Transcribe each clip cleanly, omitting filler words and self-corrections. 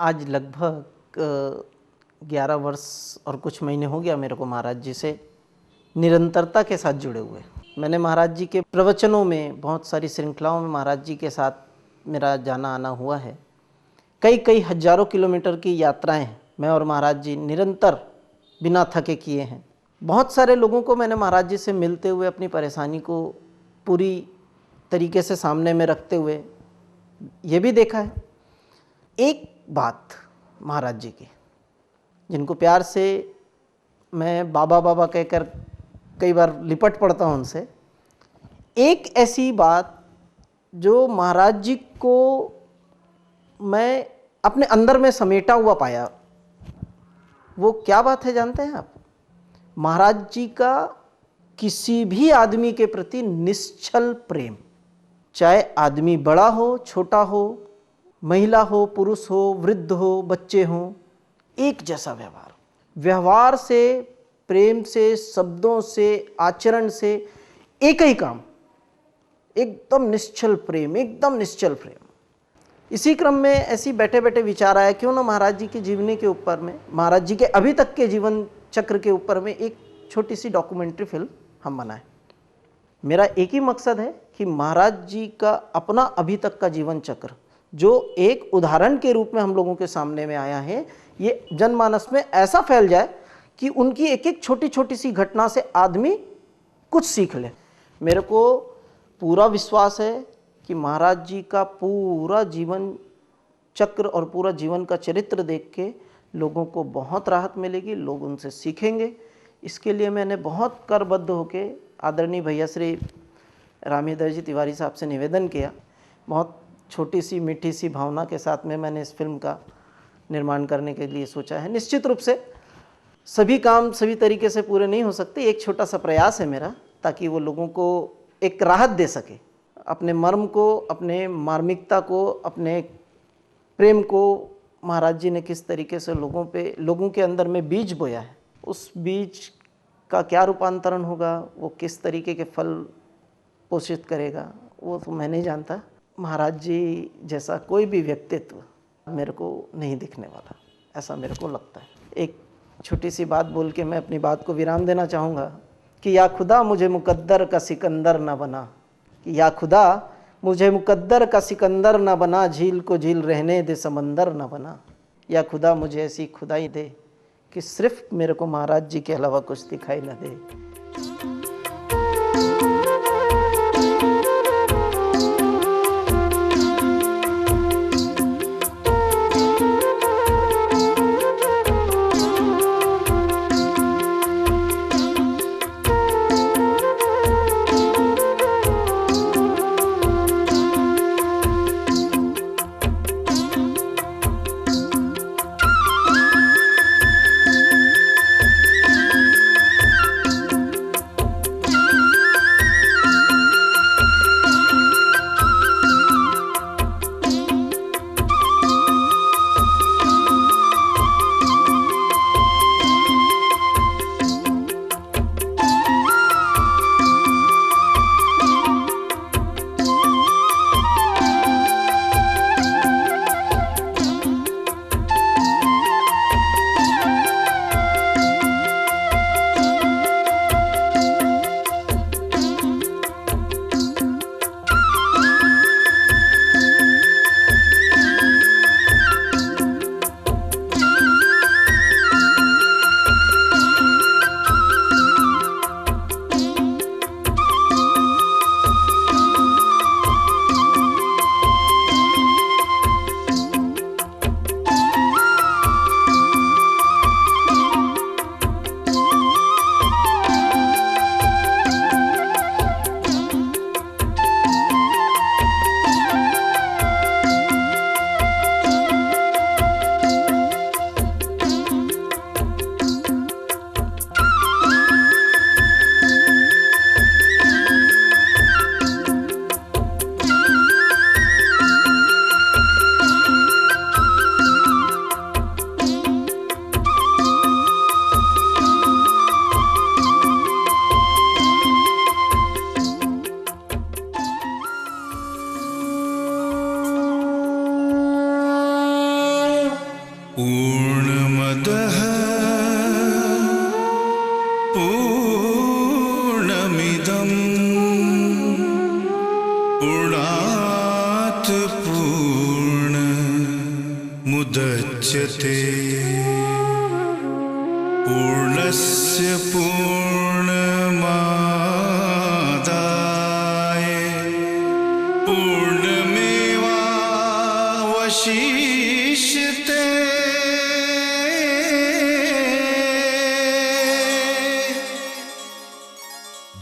आज लगभग 11 वर्ष और कुछ महीने हो गया मेरे को महाराज जी से निरंतरता के साथ जुड़े हुए। मैंने महाराज जी के प्रवचनों में, बहुत सारी श्रृंखलाओं में महाराज जी के साथ मेरा जाना आना हुआ है। कई कई हजारों किलोमीटर की यात्राएं मैं और महाराज जी निरंतर बिना थके किए हैं। बहुत सारे लोगों को मैंने महाराज जी से मिलते हुए अपनी परेशानी को पूरी तरीके से सामने में रखते हुए ये भी देखा है। एक बात महाराज जी की, जिनको प्यार से मैं बाबा बाबा कहकर कई बार लिपट पड़ता हूँ उनसे, एक ऐसी बात जो महाराज जी को मैं अपने अंदर में समेटा हुआ पाया, वो क्या बात है जानते हैं आप? महाराज जी का किसी भी आदमी के प्रति निश्चल प्रेम, चाहे आदमी बड़ा हो छोटा हो, महिला हो पुरुष हो, वृद्ध हो बच्चे हो, एक जैसा व्यवहार से, प्रेम से, शब्दों से, आचरण से एक ही काम, एकदम निश्चल प्रेम, एकदम निश्चल प्रेम। इसी क्रम में ऐसी बैठे बैठे विचार आया, क्यों ना महाराज जी के जीवनी के ऊपर में, महाराज जी के अभी तक के जीवन चक्र के ऊपर में एक छोटी सी डॉक्यूमेंट्री फिल्म हम बनाएं। मेरा एक ही मकसद है कि महाराज जी का अपना अभी तक का जीवन चक्र जो एक उदाहरण के रूप में हम लोगों के सामने में आया है, ये जनमानस में ऐसा फैल जाए कि उनकी एक एक छोटी छोटी सी घटना से आदमी कुछ सीख ले। मेरे को पूरा विश्वास है कि महाराज जी का पूरा जीवन चक्र और पूरा जीवन का चरित्र देख के लोगों को बहुत राहत मिलेगी, लोग उनसे सीखेंगे। इसके लिए मैंने बहुत करबद्ध होके आदरणीय भैया श्री रामेदर जी तिवारी साहब से निवेदन किया। बहुत छोटी सी मीठी सी भावना के साथ में मैंने इस फिल्म का निर्माण करने के लिए सोचा है। निश्चित रूप से सभी काम सभी तरीके से पूरे नहीं हो सकते, एक छोटा सा प्रयास है मेरा, ताकि वो लोगों को एक राहत दे सके, अपने मर्म को, अपने मार्मिकता को, अपने प्रेम को महाराज जी ने किस तरीके से लोगों के अंदर में बीज बोया है, उस बीज का क्या रूपांतरण होगा, वो किस तरीके के फल पोषित करेगा, वो तो मैं नहीं जानता। महाराज जी जैसा कोई भी व्यक्तित्व मेरे को नहीं दिखने वाला, ऐसा मेरे को लगता है। एक छोटी सी बात बोल के मैं अपनी बात को विराम देना चाहूँगा कि या खुदा मुझे मुकद्दर का सिकंदर न बना, कि या खुदा मुझे मुकद्दर का सिकंदर न बना, झील को झील रहने दे समंदर न बना। या खुदा मुझे ऐसी खुदाई दे कि सिर्फ मेरे को महाराज जी के अलावा कुछ दिखाई न दे। पच्यते पूर्णस्य पूर्णमादाय पूर्णमेवावशिष्यते।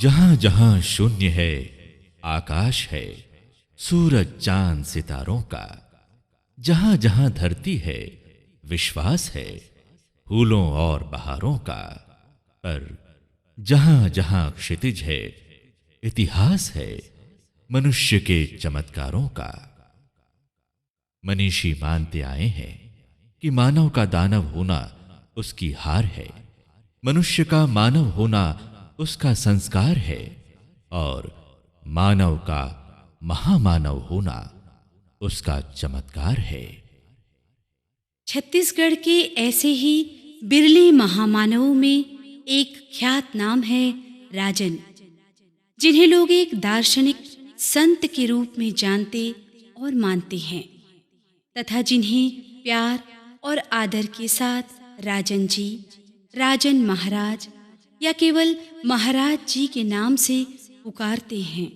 जहां जहां शून्य है आकाश है, सूरज चांद सितारों का। जहां जहां धरती है विश्वास है, फूलों और बहारों का। पर जहां जहां क्षितिज है इतिहास है, मनुष्य के चमत्कारों का। मनीषी मानते आए हैं कि मानव का दानव होना उसकी हार है, मनुष्य का मानव होना उसका संस्कार है, और मानव का महामानव होना उसका चमत्कार है। छत्तीसगढ़ के ऐसे ही बिरले महामानवों में एक ख्यात नाम है राजन, जिन्हें लोग एक दार्शनिक संत के रूप में जानते और मानते हैं, तथा जिन्हें प्यार और आदर के साथ राजन जी, राजन महाराज या केवल महाराज जी के नाम से पुकारते हैं।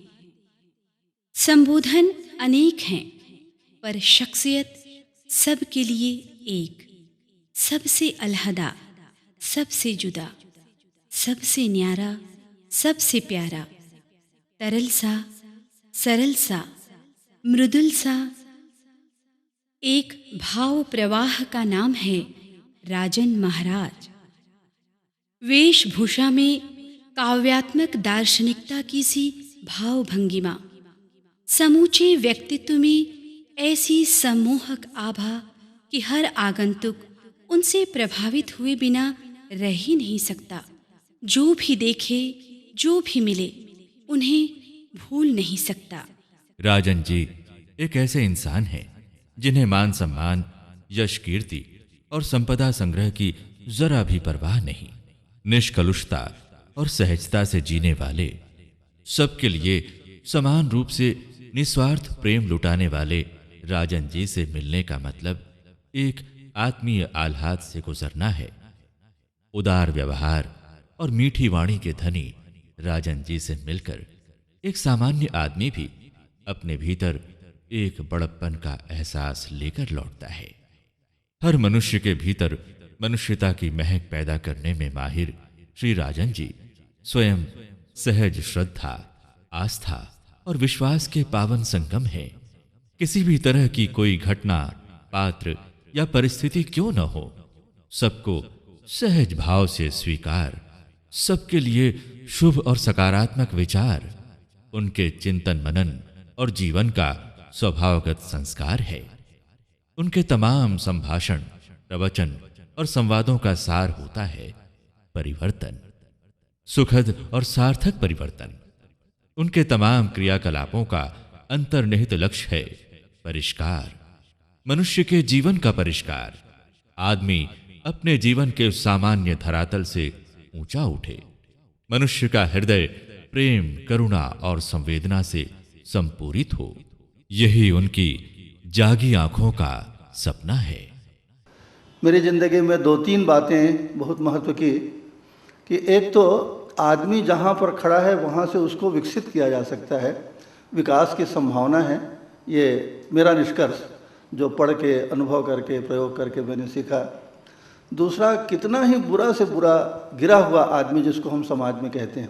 संबोधन अनेक हैं, पर शख्सियत सबके लिए एक, सबसे अलहदा, सबसे जुदा, सबसे न्यारा, सबसे प्यारा, तरल सा, सरल सा, मृदुल सा एक भाव प्रवाह का नाम है राजन महाराज। वेशभूषा में काव्यात्मक दार्शनिकता की सी भावभंगिमा, समूचे व्यक्तित्व में ऐसी सम्मोहक आभा कि हर आगंतुक उनसे प्रभावित हुए बिना रह ही नहीं सकता। जो भी देखे, जो भी मिले, उन्हें भूल नहीं सकता। राजन जी एक ऐसे इंसान हैं जिन्हें मान सम्मान, यश, कीर्ति और संपदा संग्रह की जरा भी परवाह नहीं। निष्कलुषता और सहजता से जीने वाले, सबके लिए समान रूप से निस्वार्थ प्रेम लुटाने वाले राजन जी से मिलने का मतलब एक आत्मीय आह्लाद से गुजरना है। उदार व्यवहार और मीठी वाणी के धनी राजन जी से मिलकर एक सामान्य आदमी भी अपने भीतर एक बड़प्पन का एहसास लेकर लौटता है। हर मनुष्य के भीतर मनुष्यता की महक पैदा करने में माहिर श्री राजन जी स्वयं सहज श्रद्धा, आस्था और विश्वास के पावन संगम हैं। किसी भी तरह की कोई घटना, पात्र या परिस्थिति क्यों न हो, सबको सहज भाव से स्वीकार, सबके लिए शुभ और सकारात्मक विचार उनके चिंतन मनन और जीवन का स्वभावगत संस्कार है। उनके तमाम संभाषण, प्रवचन और संवादों का सार होता है परिवर्तन, सुखद और सार्थक परिवर्तन। उनके तमाम क्रियाकलापों का अंतर्निहित लक्ष्य है परिष्कार, मनुष्य के जीवन का परिष्कार। आदमी अपने जीवन के सामान्य धरातल से ऊंचा उठे, मनुष्य का हृदय प्रेम, करुणा और संवेदना से संपूरित हो। यही उनकी जागी आंखों का सपना है। मेरी ज़िंदगी में 2-3 बातें बहुत महत्व की कि एक तो आदमी जहाँ पर खड़ा है वहाँ से उसको विकसित किया जा सकता है, विकास की संभावना है। ये मेरा निष्कर्ष जो पढ़ के, अनुभव करके, प्रयोग करके मैंने सीखा। दूसरा, कितना ही बुरा से बुरा गिरा हुआ आदमी जिसको हम समाज में कहते हैं,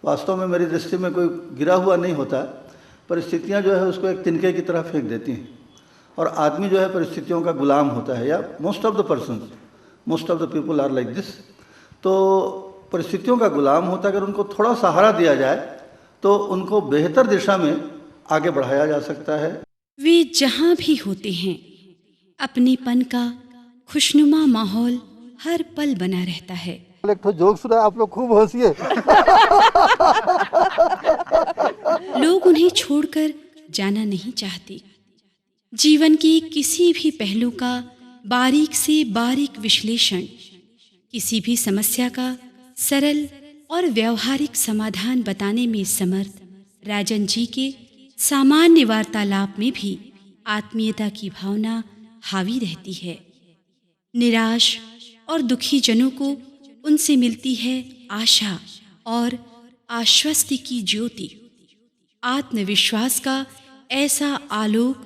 वास्तव में मेरी दृष्टि में कोई गिरा हुआ नहीं होता। परिस्थितियाँ जो है उसको एक तिनके की तरह फेंक देती हैं और आदमी जो है परिस्थितियों का गुलाम होता है, या most of the people are like this. तो परिस्थितियों का गुलाम होता है। अगर उनको थोड़ा सहारा दिया जाए तो उनको बेहतर दिशा में आगे बढ़ाया जा सकता है। वे जहाँ भी होते हैं अपनेपन का खुशनुमा माहौल हर पल बना रहता है। एक तो जोक सुना, आप लोग खूब हंसिए। लोग उन्हें छोड़कर जाना नहीं चाहते। जीवन के किसी भी पहलू का बारीक से बारीक विश्लेषण, किसी भी समस्या का सरल और व्यवहारिक समाधान बताने में समर्थ राजन जी के सामान्य वार्तालाप में भी आत्मीयता की भावना हावी रहती है। निराश और दुखी जनों को उनसे मिलती है आशा और आश्वस्ति की ज्योति, आत्मविश्वास का ऐसा आलोक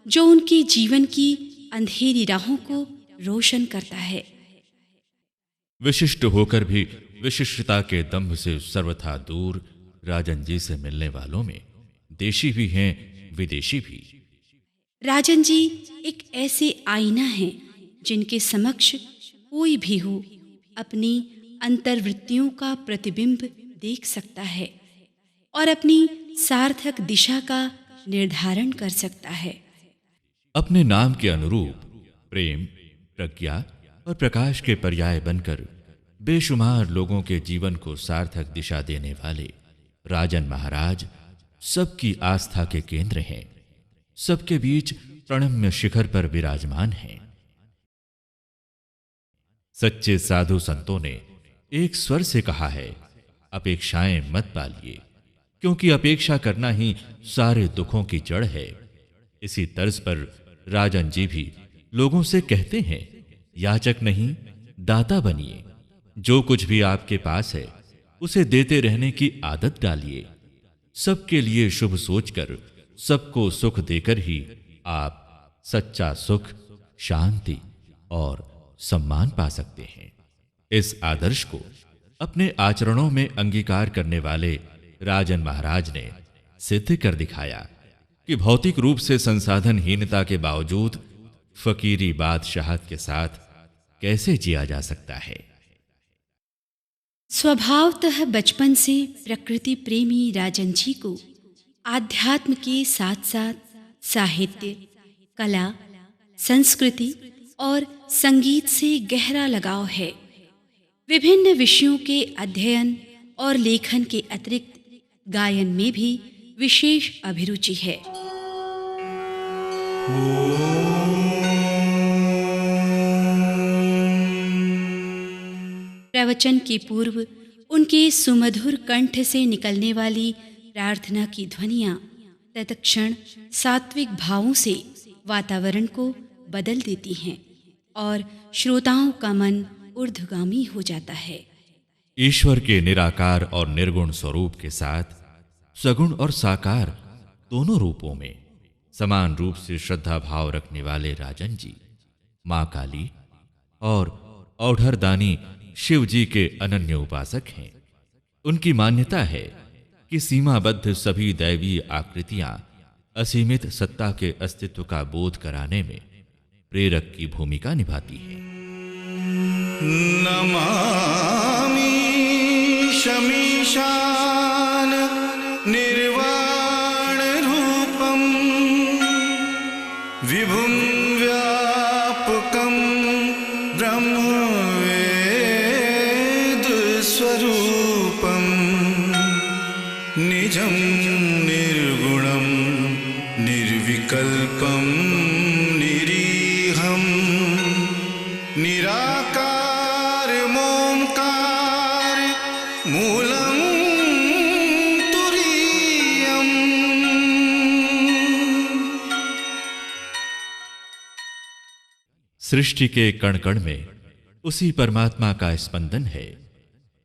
जो उनके जीवन की अंधेरी राहों को रोशन करता है। विशिष्ट होकर भी विशिष्टता के दंभ से सर्वथा दूर राजन जी से मिलने वालों में देशी भी हैं, विदेशी भी। राजन जी एक ऐसे आईना हैं जिनके समक्ष कोई भी हो अपनी अंतर्वृत्तियों का प्रतिबिंब देख सकता है और अपनी सार्थक दिशा का निर्धारण कर सकता है। अपने नाम के अनुरूप प्रेम, प्रज्ञा और प्रकाश के पर्याय बनकर बेशुमार लोगों के जीवन को सार्थक दिशा देने वाले राजन महाराज सबकी आस्था के केंद्र हैं, सबके बीच प्रणम्य शिखर पर विराजमान हैं। सच्चे साधु संतों ने एक स्वर से कहा है, अपेक्षाएं मत पालिए, क्योंकि अपेक्षा करना ही सारे दुखों की जड़ है। इसी तर्ज पर राजन जी भी लोगों से कहते हैं, याचक नहीं दाता बनिए। जो कुछ भी आपके पास है उसे देते रहने की आदत डालिए। सबके लिए शुभ सोचकर सबको सुख देकर ही आप सच्चा सुख, शांति और सम्मान पा सकते हैं। इस आदर्श को अपने आचरणों में अंगीकार करने वाले राजन महाराज ने सिद्ध कर दिखाया कि भौतिक रूप से संसाधनहीनता के बावजूद फकीरी बादशाहत के साथ कैसे जिया जा सकता है। स्वभावतः बचपन से प्रकृति प्रेमी राजन जी को आध्यात्म के साथ साथ साहित्य, कला, संस्कृति और संगीत से गहरा लगाव है। विभिन्न विषयों के अध्ययन और लेखन के अतिरिक्त गायन में भी विशेष अभिरुचि है। प्रवचन के पूर्व उनके सुमधुर कंठ से निकलने वाली प्रार्थना की ध्वनियां तत्क्षण सात्विक भावों से वातावरण को बदल देती हैं और श्रोताओं का मन ऊर्ध्वगामी हो जाता है। ईश्वर के निराकार और निर्गुण स्वरूप के साथ सगुण और साकार दोनों रूपों में समान रूप से श्रद्धा भाव रखने वाले राजन जी मां काली और औढ़रदानी शिव जी के अनन्य उपासक हैं। उनकी मान्यता है कि सीमाबद्ध सभी दैवीय आकृतियां असीमित सत्ता के अस्तित्व का बोध कराने में प्रेरक की भूमिका निभाती हैं। नमामि शमीशान निर्वाण रूपम विभुं व्यापकं ब्रह्मवेद स्वरूपम निजं निर्गुणं निर्विकल्पं निरीहं निराकार मोंकार मूलं तुरीयम्। सृष्टि के कण कण में उसी परमात्मा का स्पंदन है,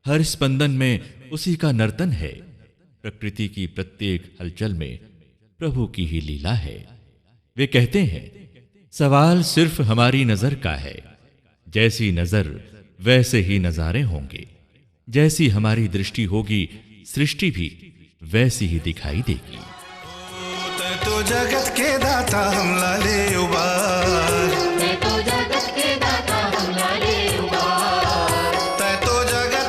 हर स्पंदन में उसी का नर्तन है। प्रकृति की प्रत्येक हलचल में प्रभु की ही लीला है। वे कहते हैं, सवाल सिर्फ हमारी नजर का है। जैसी नजर वैसे ही नजारे होंगे। जैसी हमारी दृष्टि होगी सृष्टि भी वैसी ही दिखाई देगी। तै तो जगत के दाता हम लाले उबार, तै तो जगत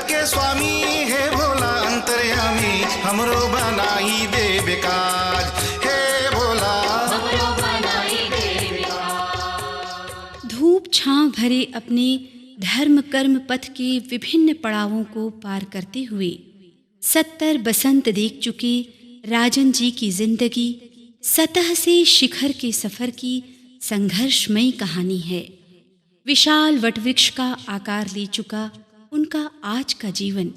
के स्वामी है भोला अंतर्यामी, हमरो बनाई दे बेकाज हे भोला। धूप छांव भरे अपने धर्म कर्म पथ के विभिन्न पड़ावों को पार करते हुए 70 बसंत देख चुके राजन जी की जिंदगी सतह से शिखर के सफर की संघर्षमयी कहानी है। विशाल वटवृक्ष का आकार ले चुका उनका आज का जीवन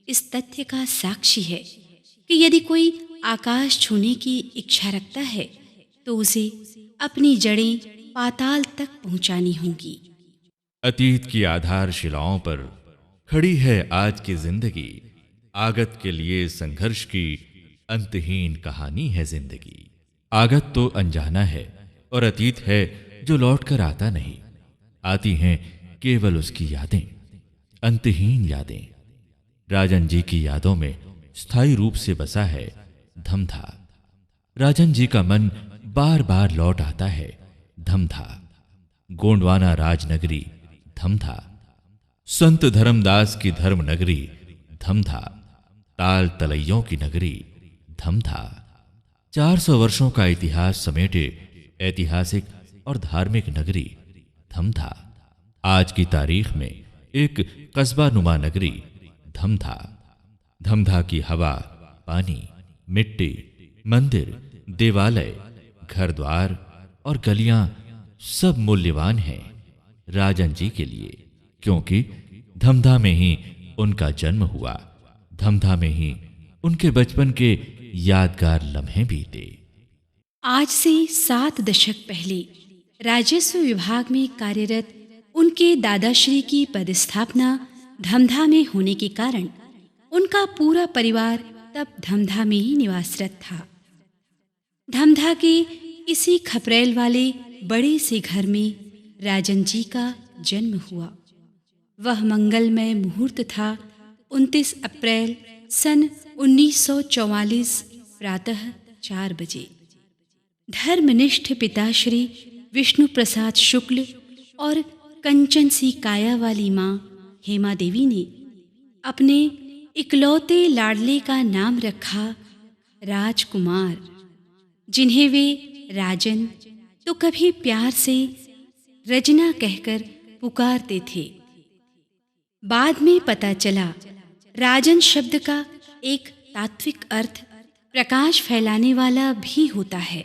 इस तथ्य का साक्षी है कि यदि कोई आकाश छूने की इच्छा रखता है तो उसे अपनी जड़ें पाताल तक पहुंचानी होंगी। अतीत की आधारशिलाओं पर खड़ी है आज की जिंदगी। आगत के लिए संघर्ष की अंतहीन कहानी है जिंदगी। आगत तो अनजाना है और अतीत है जो लौट कर आता नहीं। आती हैं केवल उसकी यादें, अंतहीन यादें। राजन जी की यादों में स्थायी रूप से बसा है धमधा। राजन जी का मन बार बार लौट आता है धमधा। गोंडवाना राजनगरी धमधा, संत धर्मदास की धर्म नगरी धमधा, ताल तलैयों की नगरी धमधा। 400 वर्षों का इतिहास समेटे ऐतिहासिक और धार्मिक नगरी धमधा। आज की तारीख में एक कस्बा नुमा नगरी धमधा। धमधा की हवा, पानी, मिट्टी, मंदिर, देवालय, घर द्वार और गलियां सब मूल्यवान हैं राजन जी के लिए, क्योंकि धमधा में ही उनका जन्म हुआ। धमधा में ही उनके बचपन के यादगार लम्हे बीते। आज से 7 दशक पहले राजस्व विभाग में कार्यरत उनके दादाश्री की पदस्थापना धमधा में होने के कारण उनका पूरा परिवार तब धमधा में ही निवासरत था। धमधा के इसी खपरेल वाले बड़े से घर में राजन जी का जन्म हुआ। वह मंगलमय मुहूर्त था 29 अप्रैल सन 1944 प्रातः 4 बजे। धर्मनिष्ठ पिताश्री विष्णु प्रसाद शुक्ल और कंचन सी काया वाली माँ हेमा देवी ने अपने इकलौते लाडले का नाम रखा राजकुमार, जिन्हें वे राजन तो कभी प्यार से रजना कहकर पुकारते थे। बाद में पता चला राजन शब्द का एक तात्विक अर्थ प्रकाश फैलाने वाला भी होता है।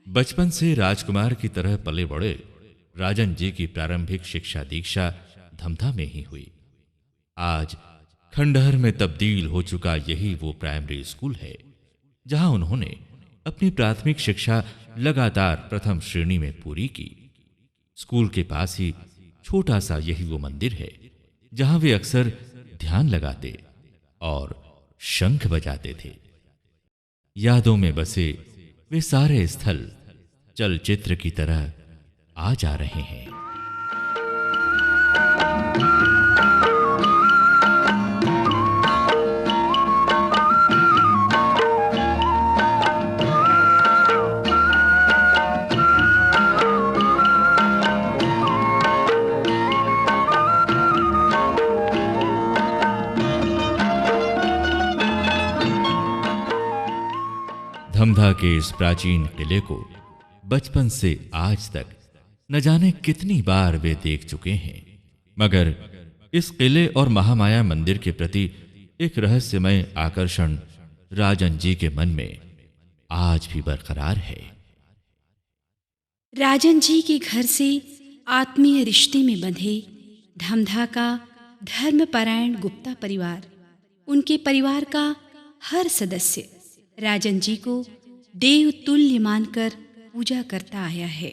बचपन से राजकुमार की तरह पले बड़े राजन जी की प्रारंभिक शिक्षा दीक्षा धमधा में ही हुई। आज खंडहर में तब्दील हो चुका यही वो प्राइमरी स्कूल है जहां उन्होंने अपनी प्राथमिक शिक्षा लगातार प्रथम श्रेणी में पूरी की। स्कूल के पास ही छोटा सा यही वो मंदिर है जहां वे अक्सर ध्यान लगाते और शंख बजाते थे। यादों में बसे वे सारे स्थल चलचित्र की तरह आ जा रहे हैं। धमधा के इस प्राचीन किले को बचपन से आज तक न जाने कितनी बार वे देख चुके हैं, मगर इस किले और महामाया मंदिर के प्रति एक रहस्यमय आकर्षण राजन जी के मन में आज भी बरकरार है। राजन जी के घर से आत्मीय रिश्ते में बंधे धमधा का धर्मपरायण गुप्ता परिवार, उनके परिवार का हर सदस्य राजन जी को देव तुल्य मानकर पूजा करता आया है।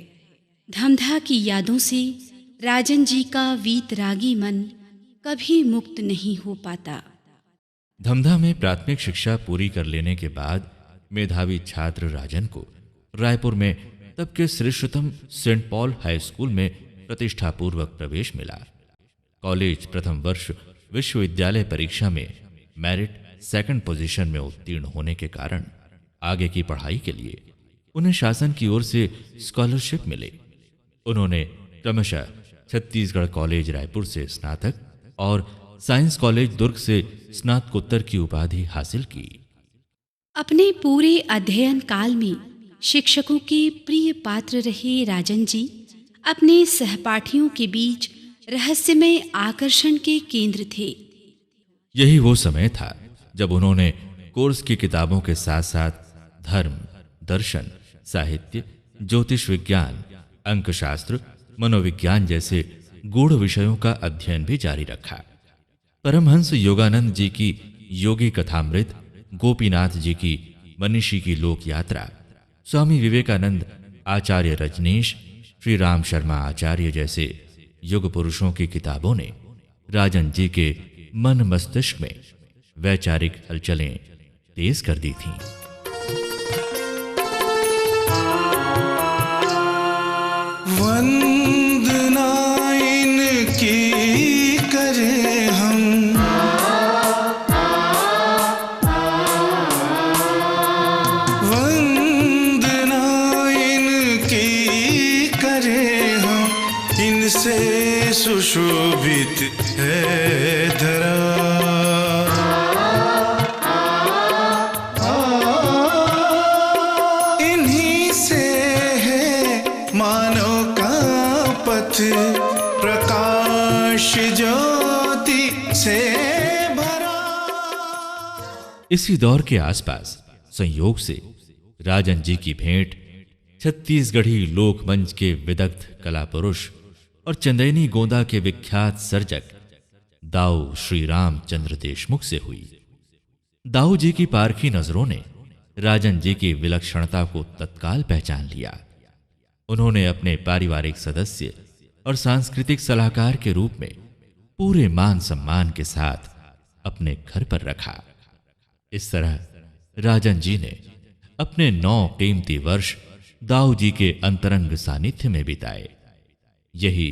धमधा की यादों से राजन जी का वीतरागी मन कभी मुक्त नहीं हो पाता। धमधा में प्राथमिक शिक्षा पूरी कर लेने के बाद मेधावी छात्र राजन को रायपुर में तब के श्रेष्ठतम सेंट पॉल हाई स्कूल में प्रतिष्ठापूर्वक प्रवेश मिला। कॉलेज प्रथम वर्ष विश्वविद्यालय परीक्षा में मेरिट सेकंड पोजीशन में उत्तीर्ण होने के कारण आगे की पढ़ाई के लिए उन्हें शासन की ओर से स्कॉलरशिप मिले। उन्होंने क्रमशः छत्तीसगढ़ कॉलेज रायपुर से स्नातक और साइंस कॉलेज दुर्ग से स्नातकोत्तर की उपाधि हासिल की। अपने पूरे अध्ययन काल में शिक्षकों के प्रिय पात्र रहे राजन जी अपने सहपाठियों के बीच रहस्यमय आकर्षण के केंद्र थे। यही वो समय था जब उन्होंने कोर्स की किताबों के साथ साथ धर्म, दर्शन, साहित्य, ज्योतिष विज्ञान, अंकशास्त्र, मनोविज्ञान जैसे गूढ़ विषयों का अध्ययन भी जारी रखा। परमहंस योगानंद जी की योगी कथामृत, गोपीनाथ जी की मनीषी की लोक यात्रा, स्वामी विवेकानंद, आचार्य रजनीश, श्री राम शर्मा आचार्य जैसे युग पुरुषों की किताबों ने राजन जी के मन मस्तिष्क में वैचारिक हलचलें तेज कर दी थीं। वंदना इनकी करें हम, वंदना इनकी करें हम, इनसे सुशोभित है धरा। इन्हीं से है मानव का पथ, प्रकाश ज्योति से भरा। इसी दौर के आसपास संयोग से राजन जी की भेंट छत्तीसगढ़ी लोकमंच के विदग्ध कला पुरुष और चंदेनी गोंदा के विख्यात सर्जक दाऊ श्री रामचंद्र देशमुख से हुई। दाऊ जी की पारखी नजरों ने राजन जी की विलक्षणता को तत्काल पहचान लिया। उन्होंने अपने पारिवारिक सदस्य और सांस्कृतिक सलाहकार के रूप में पूरे मान सम्मान के साथ अपने घर पर रखा। इस तरह राजन जी ने अपने 9 कीमती वर्ष दाऊ जी के अंतरंग सानिध्य में बिताए। यही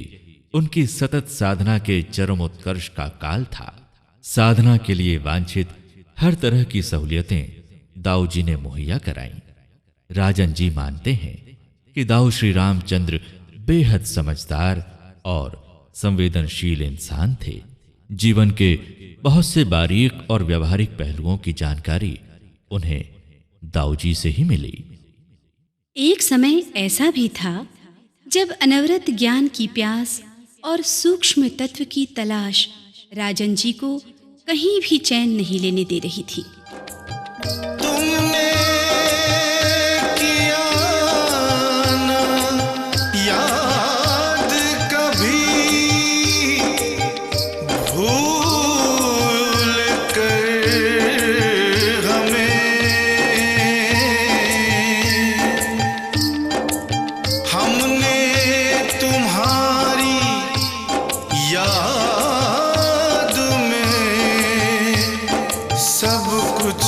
उनकी सतत साधना के चरमोत्कर्ष का काल था। साधना के लिए वांछित हर तरह की सहूलियतें दाऊ जी ने मुहैया कराईं। राजन जी मानते हैं कि दाऊ श्री रामचंद्र बेहद समझदार और संवेदनशील इंसान थे। जीवन के बहुत से बारीक और व्यवहारिक पहलुओं की जानकारी उन्हें दाऊ जी से ही मिली। एक समय ऐसा भी था जब अनवरत ज्ञान की प्यास और सूक्ष्म तत्व की तलाश राजन जी को कहीं भी चैन नहीं लेने दे रही थी। तुमने किया ना याद कभी भूल कर हमें, हमने तुम्हारी याद में सब कुछ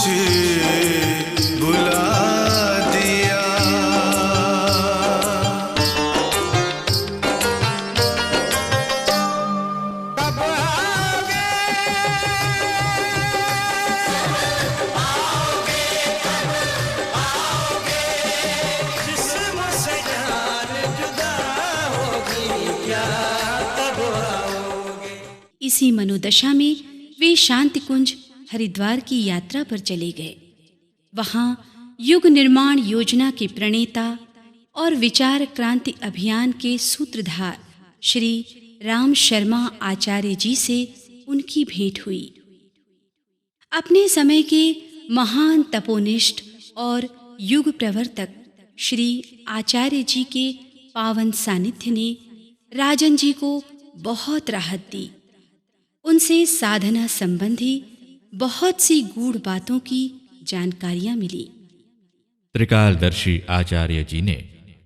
बुला दिया। कब जिस्म से जान जुदा होगी क्या, तब आओगे। इसी मनोदशा में वे शांति कुंज हरिद्वार की यात्रा पर चले गए। वहां युग निर्माण योजना के प्रणेता और विचार क्रांति अभियान के सूत्रधार श्री राम शर्मा आचार्य जी से उनकी भेंट हुई। अपने समय के महान तपोनिष्ठ और युग प्रवर्तक श्री आचार्य जी के पावन सानिध्य ने राजन जी को बहुत राहत दी। उनसे साधना संबंधी बहुत सी गूढ़ बातों की जानकारियां मिली। त्रिकालदर्शी आचार्य जी ने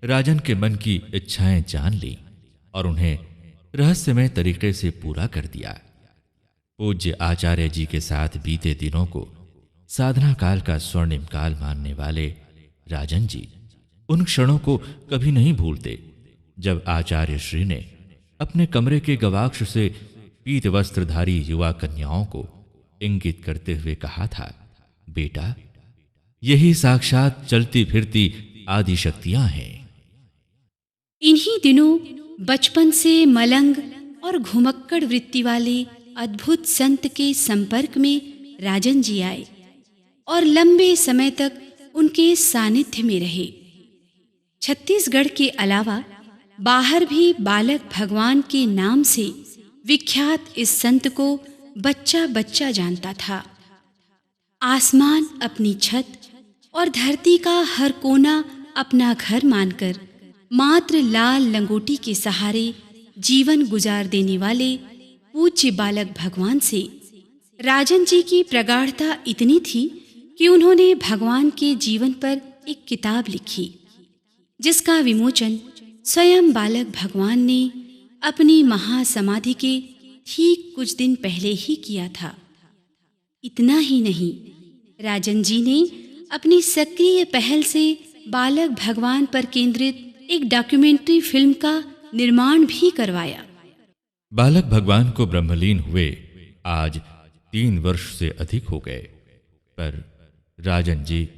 राजन के मन की इच्छाएं जान ली और उन्हें रहस्यमय तरीके से पूरा कर दिया। पूज्य आचार्य जी के साथ बीते दिनों को साधना काल का स्वर्णिम काल मानने वाले राजन जी उन क्षणों को कभी नहीं भूलते जब आचार्य श्री ने अपने कमरे के गवाक्ष से पीत वस्त्रधारी युवा कन्याओं को इंगित करते हुए कहा था, बेटा, यही साक्षात चलती फिरती आदि शक्तियां हैं। इन्हीं दिनों बचपन से मलंग और घुमक्कड़ वृत्ति वाले अद्भुत संत के संपर्क में राजन जी आए और लंबे समय तक उनके सानिध्य में रहे। छत्तीसगढ़ के अलावा बाहर भी बालक भगवान के नाम से विख्यात इस संत को बच्चा बच्चा जानता था। आसमान अपनी छत और धरती का हर कोना अपना घर मानकर मात्र लाल लंगोटी के सहारे जीवन गुजार देने वाले पूज्य बालक भगवान से राजन जी की प्रगाढ़ता इतनी थी कि उन्होंने भगवान के जीवन पर एक किताब लिखी, जिसका विमोचन स्वयं बालक भगवान ने अपनी महासमाधि के ठीक कुछ दिन पहले ही किया था। इतना ही नहीं, राजन जी ने अपनी सक्रिय पहल से बालक भगवान पर केंद्रित एक डॉक्यूमेंट्री फिल्म का निर्माण भी करवाया। बालक भगवान को ब्रह्मलीन हुए आज 3 वर्ष से अधिक हो गए, पर राजन जी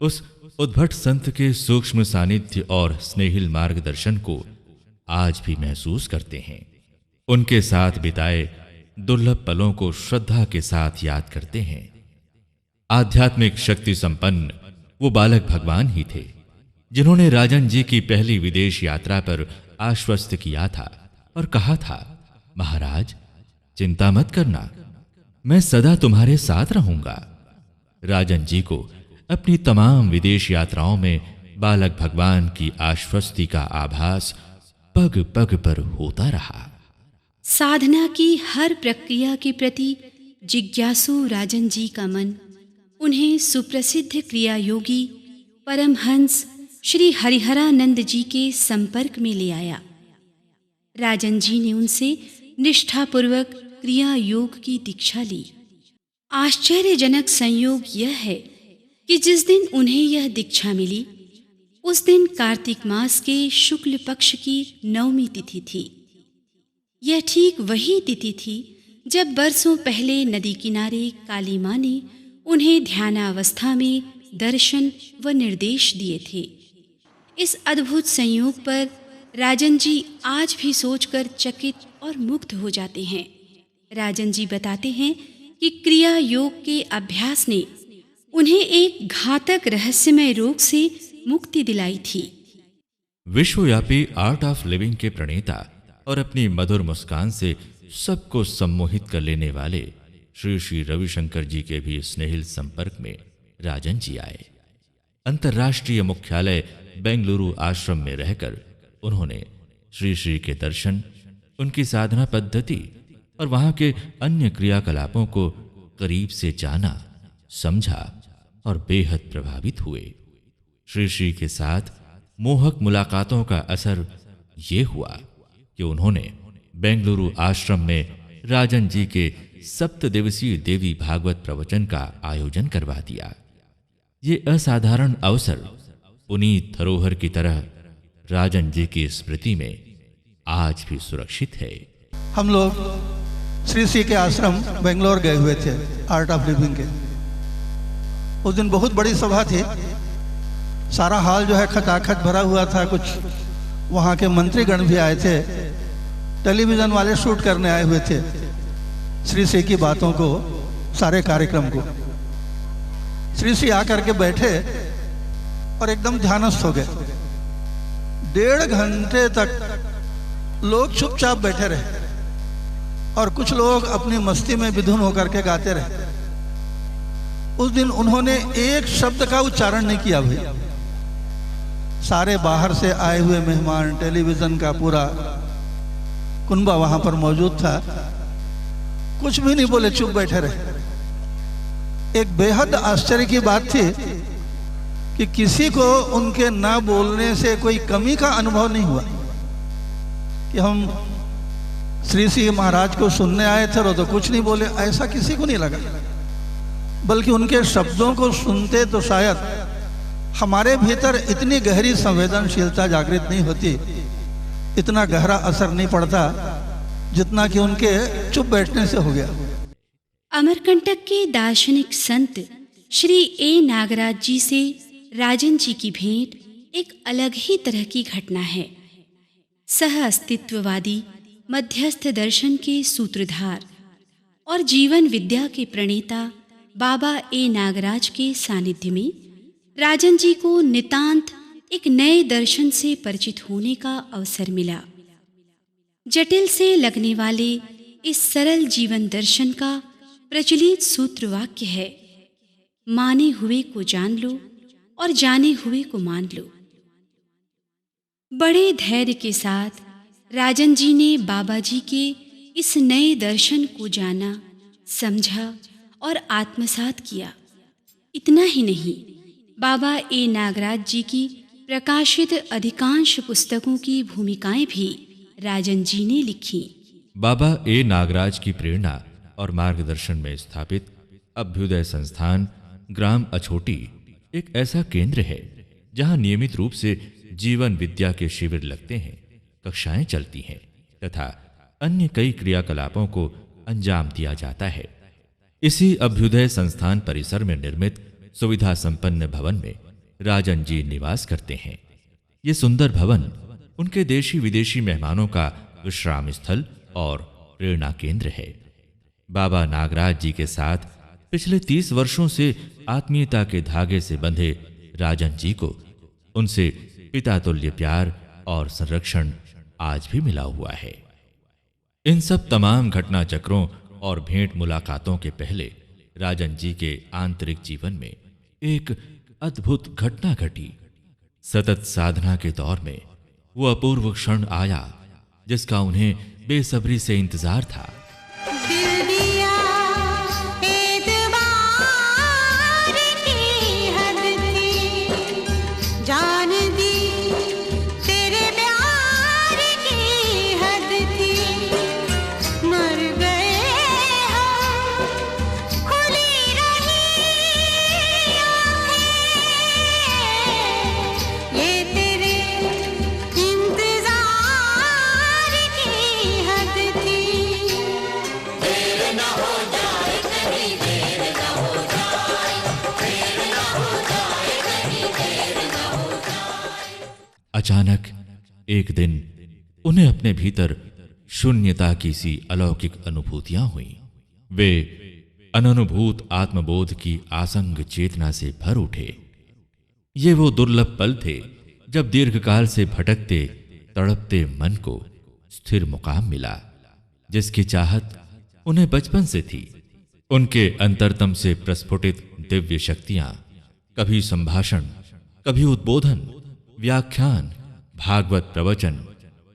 उस उद्भट संत के सूक्ष्म सानिध्य और स्नेहिल मार्गदर्शन को आज भी महसूस करते हैं। उनके साथ बिताए दुर्लभ पलों को श्रद्धा के साथ याद करते हैं। आध्यात्मिक शक्ति संपन्न वो बालक भगवान ही थे जिन्होंने राजन जी की पहली विदेश यात्रा पर आश्वस्त किया था और कहा था, महाराज चिंता मत करना, मैं सदा तुम्हारे साथ रहूंगा। राजन जी को अपनी तमाम विदेश यात्राओं में बालक भगवान की आश्वस्ति का आभास पग पग पर होता रहा। साधना की हर प्रक्रिया के प्रति जिज्ञासु राजन जी का मन उन्हें सुप्रसिद्ध क्रिया योगी परमहंस श्री हरिहरानंद जी के संपर्क में ले आया। राजन जी ने उनसे निष्ठापूर्वक क्रिया योग की दीक्षा ली। आश्चर्यजनक संयोग यह है कि जिस दिन उन्हें यह दीक्षा मिली उस दिन कार्तिक मास के शुक्ल पक्ष की 9वीं तिथि थी। यह ठीक वही तिथि थी जब बरसों पहले नदी किनारे काली मां ने उन्हें ध्यानावस्था में दर्शन व निर्देश दिए थे। इस अद्भुत संयोग पर राजन जी आज भी सोचकर चकित और मुग्ध हो जाते हैं। राजन जी बताते हैं कि क्रिया योग के अभ्यास ने उन्हें एक घातक रहस्यमय रोग से मुक्ति दिलाई थी। विश्वव्यापी आर्ट ऑफ लिविंग के प्रणेता और अपनी मधुर मुस्कान से सबको सम्मोहित कर लेने वाले श्री श्री रविशंकर जी के भी स्नेहिल संपर्क में राजन जी आए। अंतर्राष्ट्रीय मुख्यालय बेंगलुरु आश्रम में रहकर उन्होंने श्री श्री के दर्शन, उनकी साधना पद्धति और वहां के अन्य क्रियाकलापों को करीब से जाना, समझा और बेहद प्रभावित हुए। श्री श्री के साथ मोहक मुलाकातों का असर ये हुआ कि उन्होंने बेंगलुरु आश्रम में राजन जी के 7 दिवसीय देवी भागवत प्रवचन का आयोजन करवा दिया। ये असाधारण अवसर पुनीत धरोहर की तरह राजन जी की स्मृति में आज भी सुरक्षित है। हम लोग श्री श्री के आश्रम बेंगलोर गए हुए थे आर्ट ऑफ लिविंग के। उस दिन बहुत बड़ी सभा थी, सारा हाल जो है खचाखच भरा हुआ था। कुछ वहाँ के मंत्रीगण भी आए थे, टेलीविज़न वाले शूट करने आए हुए थे श्री श्री की बातों को, सारे कार्यक्रम को। श्री श्री आकर के बैठे और एकदम ध्यानस्थ हो गए। 1.5 घंटे तक लोग चुपचाप बैठे रहे और कुछ लोग अपनी मस्ती में विधुन होकर के गाते रहे। उस दिन उन्होंने एक शब्द का उच्चारण नहीं किया। भाई सारे बाहर से आए हुए मेहमान, टेलीविजन का पूरा कुनबा वहां पर मौजूद था, कुछ भी नहीं बोले, चुप बैठे रहे। एक बेहद आश्चर्य की बात थी कि किसी को उनके ना बोलने से कोई कमी का अनुभव नहीं हुआ कि हम श्री श्री महाराज को सुनने आए थे और तो कुछ नहीं बोले, ऐसा किसी को नहीं लगा। बल्कि उनके शब्दों को सुनते तो शायद हमारे भीतर इतनी गहरी संवेदनशीलता जागृत नहीं होती, इतना गहरा असर नहीं पड़ता जितना कि उनके चुप बैठने से हो गया। अमरकंटक के दार्शनिक संत श्री ए नागराज जी से राजन जी की भेंट एक अलग ही तरह की घटना है। सह अस्तित्ववादी मध्यस्थ दर्शन के सूत्रधार और जीवन विद्या के प्रणेता बाबा ए नागराज के सानिध्य में राजन जी को नितांत एक नए दर्शन से परिचित होने का अवसर मिला। जटिल से लगने वाले इस सरल जीवन दर्शन का प्रचलित सूत्र वाक्य है, माने हुए को जान लो और जाने हुए को मान लो। बड़े धैर्य के साथ राजन जी ने बाबा जी के इस नए दर्शन को जाना, समझा और आत्मसात किया। इतना ही नहीं, बाबा ए नागराज जी की प्रकाशित अधिकांश पुस्तकों की भूमिकाएं भी राजन जी ने लिखी। बाबा ए नागराज की प्रेरणा और मार्गदर्शन में स्थापित अभ्युदय संस्थान ग्राम अछोटी एक ऐसा केंद्र है जहां नियमित रूप से जीवन विद्या के शिविर लगते हैं, कक्षाएं चलती हैं तथा अन्य कई क्रियाकलापों को अंजाम दिया जाता है। इसी अभ्युदय संस्थान परिसर में निर्मित सुविधा संपन्न भवन में राजन जी निवास करते हैं। ये सुंदर भवन उनके देशी विदेशी मेहमानों का विश्राम स्थल और प्रेरणा केंद्र है। बाबा नागराज जी के साथ पिछले 30 वर्षों से आत्मीयता के धागे से बंधे राजन जी को उनसे पिता तुल्य प्यार और संरक्षण आज भी मिला हुआ है। इन सब तमाम घटना चक्रों और भेंट मुलाकातों के पहले राजन जी के आंतरिक जीवन में एक अद्भुत घटना घटी। सतत साधना के दौर में वो अपूर्व क्षण आया जिसका उन्हें बेसब्री से इंतजार था। दिल दिया एतबार की हद थी, जान दी तेरे प्यार की हद थी, मर गए हम खुली रही आँखें, ये तेरे इंतजार की हद थी। अचानक एक दिन उन्हें अपने भीतर शून्यता की सी अलौकिक अनुभूतियां हुई। वे अननुभूत आत्मबोध की आसंग चेतना से भर उठे। ये वो दुर्लभ पल थे जब दीर्घकाल से भटकते तड़पते मन को स्थिर मुकाम मिला, जिसकी चाहत उन्हें बचपन से थी। उनके अंतरतम से प्रस्फुटित दिव्य शक्तियां कभी संभाषण, कभी उद्बोधन, व्याख्यान, भागवत प्रवचन,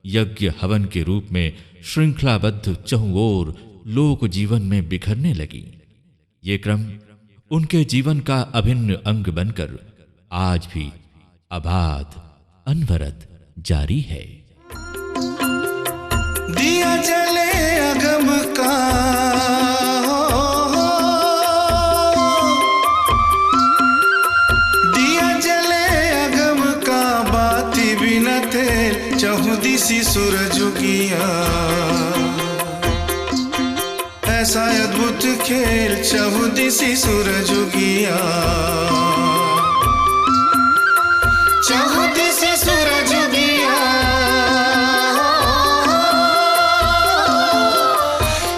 यज्ञ हवन के रूप में श्रृंखलाबद्ध चहुओर लोक जीवन में बिखरने लगी। ये क्रम उनके जीवन का अभिन्न अंग बनकर आज भी अबाध अनवरत जारी है। दिया जले अगम का, दिया जले अगम का, बाती बिना तेल चहुदिसी सूरजुगिया, ऐसा अद्भुत खेल चहुदिसी सूरजुगिया, चहुदिसी सूरजुगिया,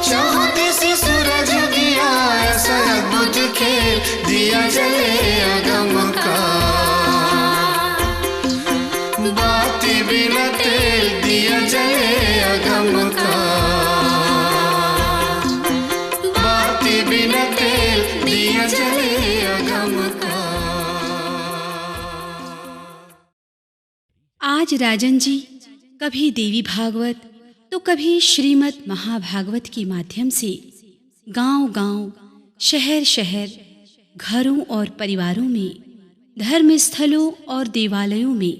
चहुदिसी सूरजुगिया, ऐसा अद्भुत खेल दिया जले अगम का, बाती बिना तेल दिया जले अगम का, बाती बिना तेल दिया जले अगम का। आज राजन जी कभी देवी भागवत तो कभी श्रीमद् महाभागवत के माध्यम से गांव-गांव, शहर-शहर, घरों और परिवारों में, धर्मस्थलों और देवालयों में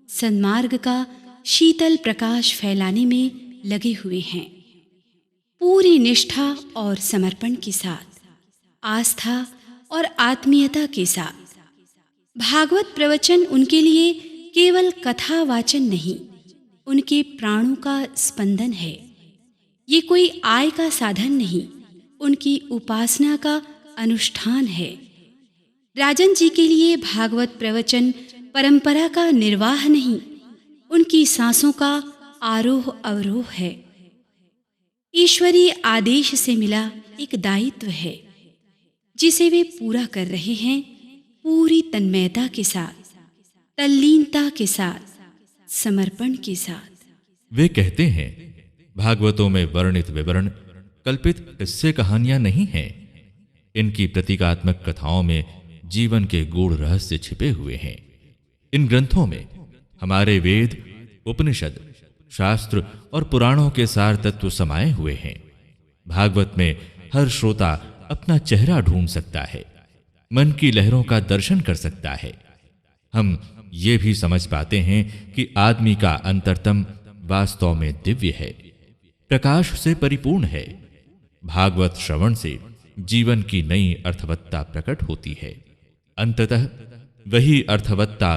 सन्मार्ग का शीतल प्रकाश फैलाने में लगे हुए हैं। पूरी निष्ठा और समर्पण के साथ, आस्था और आत्मीयता के साथ। भागवत प्रवचन उनके लिए केवल कथा वाचन नहीं, उनके प्राणों का स्पंदन है। ये कोई आय का साधन नहीं, उनकी उपासना का अनुष्ठान है। राजन जी के लिए भागवत प्रवचन परंपरा का निर्वाह नहीं, उनकी सांसों का आरोह अवरोह है। ईश्वरीय आदेश से मिला एक दायित्व है जिसे वे पूरा कर रहे हैं पूरी तन्मयता के साथ, तल्लीनता के साथ, समर्पण के साथ। वे कहते हैं, भागवतों में वर्णित विवरण कल्पित किस्से कहानियां नहीं हैं। इनकी प्रतीकात्मक कथाओं में जीवन के गूढ़ रहस्य छिपे हुए हैं। इन ग्रंथों में हमारे वेद, उपनिषद, शास्त्र और पुराणों के सार तत्व समाये हुए हैं। भागवत में हर श्रोता अपना चेहरा ढूंढ सकता है, मन की लहरों का दर्शन कर सकता है। हम ये भी समझ पाते हैं कि आदमी का अंतरतम वास्तव में दिव्य है, प्रकाश से परिपूर्ण है। भागवत श्रवण से जीवन की नई अर्थवत्ता प्रकट होती है। अंततः वही अर्थवत्ता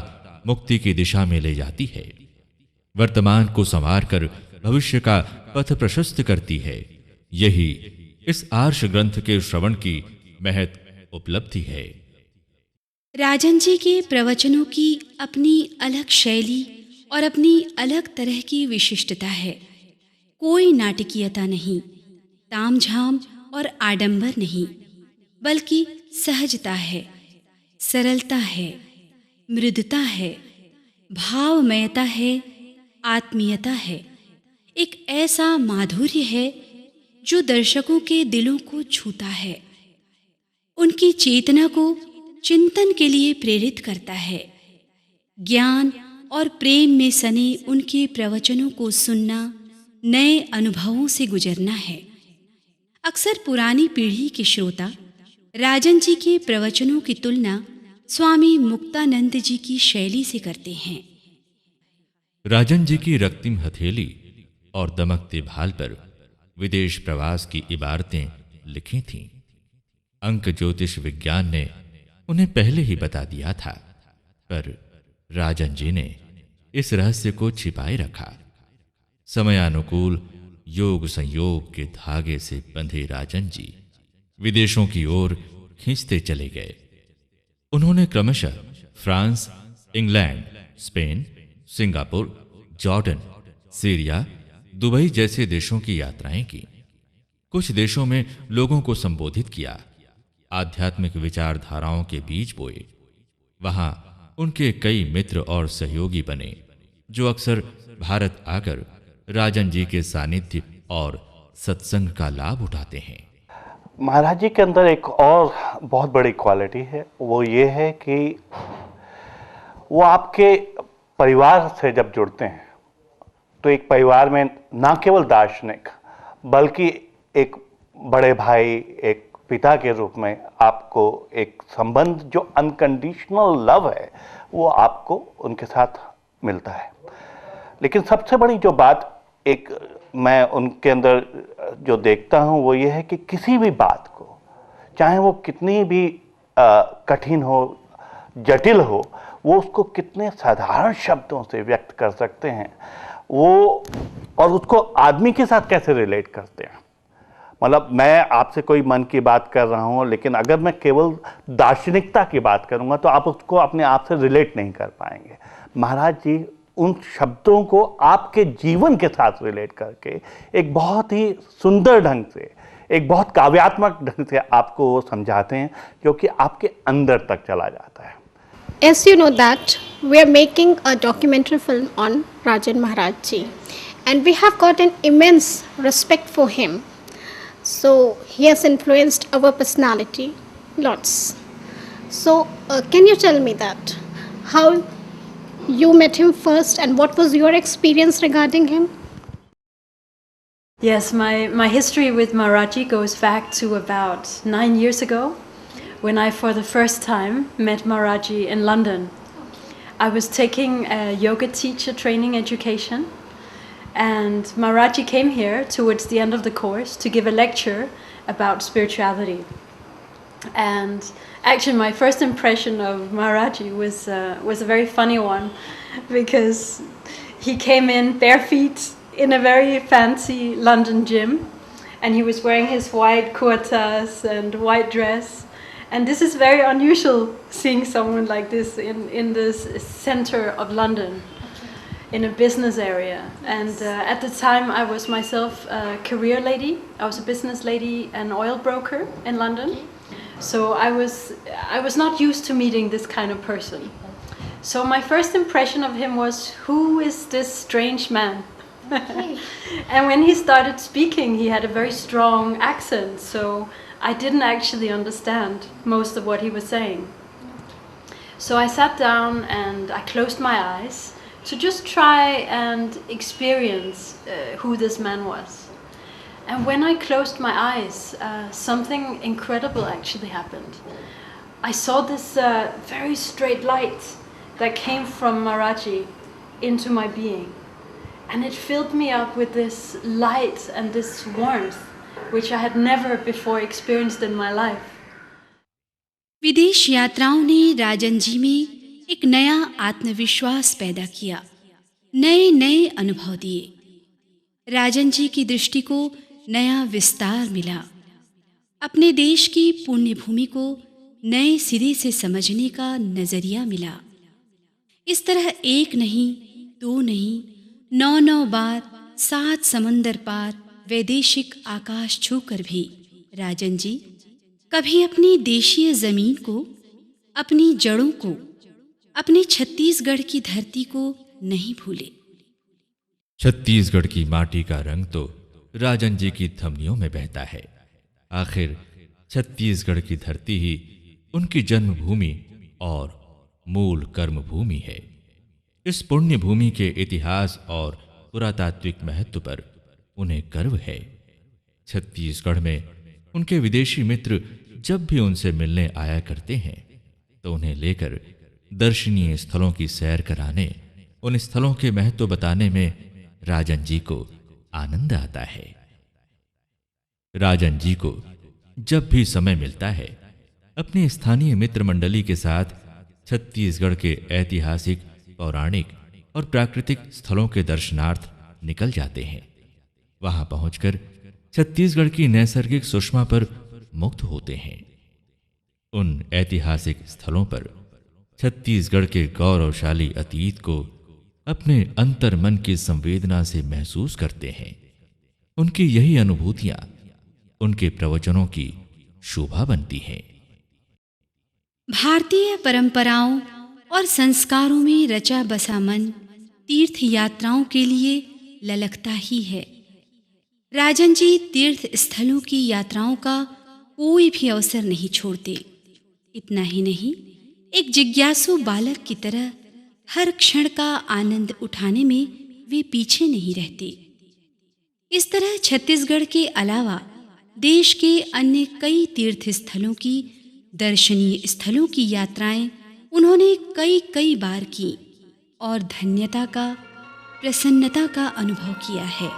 मुक्ति की दिशा में ले जाती है, वर्तमान को संवार कर भविष्य का पथ प्रशस्त करती है। यही इस आर्ष ग्रंथ के श्रवण की महत उपलब्धि है। राजन जी के प्रवचनों की अपनी अलग शैली और अपनी अलग तरह की विशिष्टता है। कोई नाटकीयता नहीं, तामझाम और आडंबर नहीं, बल्कि सहजता है, सरलता है, मृदुता है, भावमयता है, आत्मीयता है। एक ऐसा माधुर्य है जो दर्शकों के दिलों को छूता है, उनकी चेतना को चिंतन के लिए प्रेरित करता है। ज्ञान और प्रेम में सने उनके प्रवचनों को सुनना नए अनुभवों से गुजरना है। अक्सर पुरानी पीढ़ी के श्रोता राजन जी के प्रवचनों की तुलना स्वामी मुक्तानंद जी की शैली से करते हैं। राजन जी की रक्तिम हथेली और दमकते भाल पर विदेश प्रवास की इबारतें लिखी थीं। अंक ज्योतिष विज्ञान ने उन्हें पहले ही बता दिया था, पर राजन जी ने इस रहस्य को छिपाए रखा। समयानुकूल योग संयोग के धागे से बंधे राजन जी विदेशों की ओर खींचते चले गए। उन्होंने क्रमशः France, England, Spain, Singapore, Jordan, Syria, Dubai जैसे देशों की यात्राएं की। कुछ देशों में लोगों को संबोधित किया, आध्यात्मिक विचारधाराओं के बीज बोए। वहां उनके कई मित्र और सहयोगी बने, जो अक्सर भारत आकर राजन जी के सानिध्य और सत्संग का लाभ उठाते हैं। महाराज जी के अंदर एक और बहुत बड़ी क्वालिटी है, वो ये है कि वो आपके परिवार से जब जुड़ते हैं तो एक परिवार में ना केवल दार्शनिक बल्कि एक बड़े भाई, एक पिता के रूप में आपको एक संबंध जो अनकंडीशनल लव है वो आपको उनके साथ मिलता है। लेकिन सबसे बड़ी जो बात एक मैं उनके अंदर जो देखता हूँ वो ये है कि किसी भी बात को, चाहे वो कितनी भी कठिन हो, जटिल हो, वो उसको कितने साधारण शब्दों से व्यक्त कर सकते हैं वो, और उसको आदमी के साथ कैसे रिलेट करते हैं। मतलब मैं आपसे कोई मन की बात कर रहा हूँ, लेकिन अगर मैं केवल दार्शनिकता की बात करूँगा तो आप उसको अपने आप से रिलेट नहीं कर पाएंगे। महाराज जी उन शब्दों को आपके जीवन के साथ रिलेट करके एक बहुत ही सुंदर ढंग से, एक बहुत काव्यात्मक ढंग से आपको वो समझाते हैं, जो कि आपके अंदर तक चला जाता है। As you know that we are making a documentary film on Rajan Maharaj Ji, and we have got an immense respect for him. So he has influenced our personality lots. So can you tell me that how you met him first and what was your experience regarding him? Yes, my history with Maharaji goes back to about 9 years ago, when I for the first time met Maharaji in London. I was taking a yoga teacher training education, and Maharaji came here towards the end of the course to give a lecture about spirituality. And actually my first impression of Maharaji was a very funny one, because he came in bare feet in a very fancy London gym, and he was wearing his white kurtas and white dress. And this is very unusual, seeing someone like this in this center of London, in a business area. And at the time I was myself a career lady. I was a business lady and oil broker in London. So I was not used to meeting this kind of person. So my first impression of him was, who is this strange man? And when he started speaking, he had a very strong accent, so I didn't actually understand most of what he was saying. So I sat down and I closed my eyes to just try and experience who this man was. And when I closed my eyes, something incredible actually happened. I saw this very straight light that came from Maharaji into my being. And it filled me up with this light and this warmth, which I had never before experienced in my life. विदेश यात्राओं ने राजन जी में एक नया आत्मविश्वास पैदा किया, नए नए अनुभव दिए। राजन जी की दृष्टि को नया विस्तार मिला, अपने देश की पुण्य भूमि को नए सिरे से समझने का नजरिया मिला। इस तरह एक नहीं, दो नहीं, 9 बार 7 समंदर पार वैदेशिक आकाश छूकर भी राजन जी कभी अपनी देशीय जमीन को, अपनी जड़ों को, अपने छत्तीसगढ़ की धरती को नहीं भूले। छत्तीसगढ़ की माटी का रंग तो राजन जी की धमनियों में बहता है। आखिर छत्तीसगढ़ की धरती ही उनकी जन्मभूमि और मूल कर्मभूमि है। इस पुण्य भूमि के इतिहास और पुरातात्विक महत्व पर उन्हें गर्व है। छत्तीसगढ़ में उनके विदेशी मित्र जब भी उनसे मिलने आया करते हैं तो उन्हें लेकर दर्शनीय स्थलों की सैर कराने, उन स्थलों के महत्व बताने में राजन जी को आनंद आता है। राजन जी को जब भी समय मिलता है अपने स्थानीय मित्र मंडली के साथ छत्तीसगढ़ के ऐतिहासिक, पौराणिक और प्राकृतिक स्थलों के दर्शनार्थ निकल जाते हैं। वहां पहुंचकर छत्तीसगढ़ की नैसर्गिक सुषमा पर मुग्ध होते हैं। उन ऐतिहासिक स्थलों पर छत्तीसगढ़ के गौरवशाली अतीत को अपने अंतर मन की संवेदना से महसूस करते हैं। उनकी यही अनुभूतियां उनके प्रवचनों की शोभा बनती हैं। भारतीय परंपराओं और संस्कारों में रचा बसा मन तीर्थ यात्राओं के लिए ललकता ही है। राजन जी तीर्थ स्थलों की यात्राओं का कोई भी अवसर नहीं छोड़ते। इतना ही नहीं, एक जिज्ञासु बालक की तरह हर क्षण का आनंद उठाने में वे पीछे नहीं रहते। इस तरह छत्तीसगढ़ के अलावा देश के अन्य कई तीर्थ स्थलों की, दर्शनीय स्थलों की यात्राएं उन्होंने कई कई बार की और धन्यता का, प्रसन्नता का अनुभव किया है।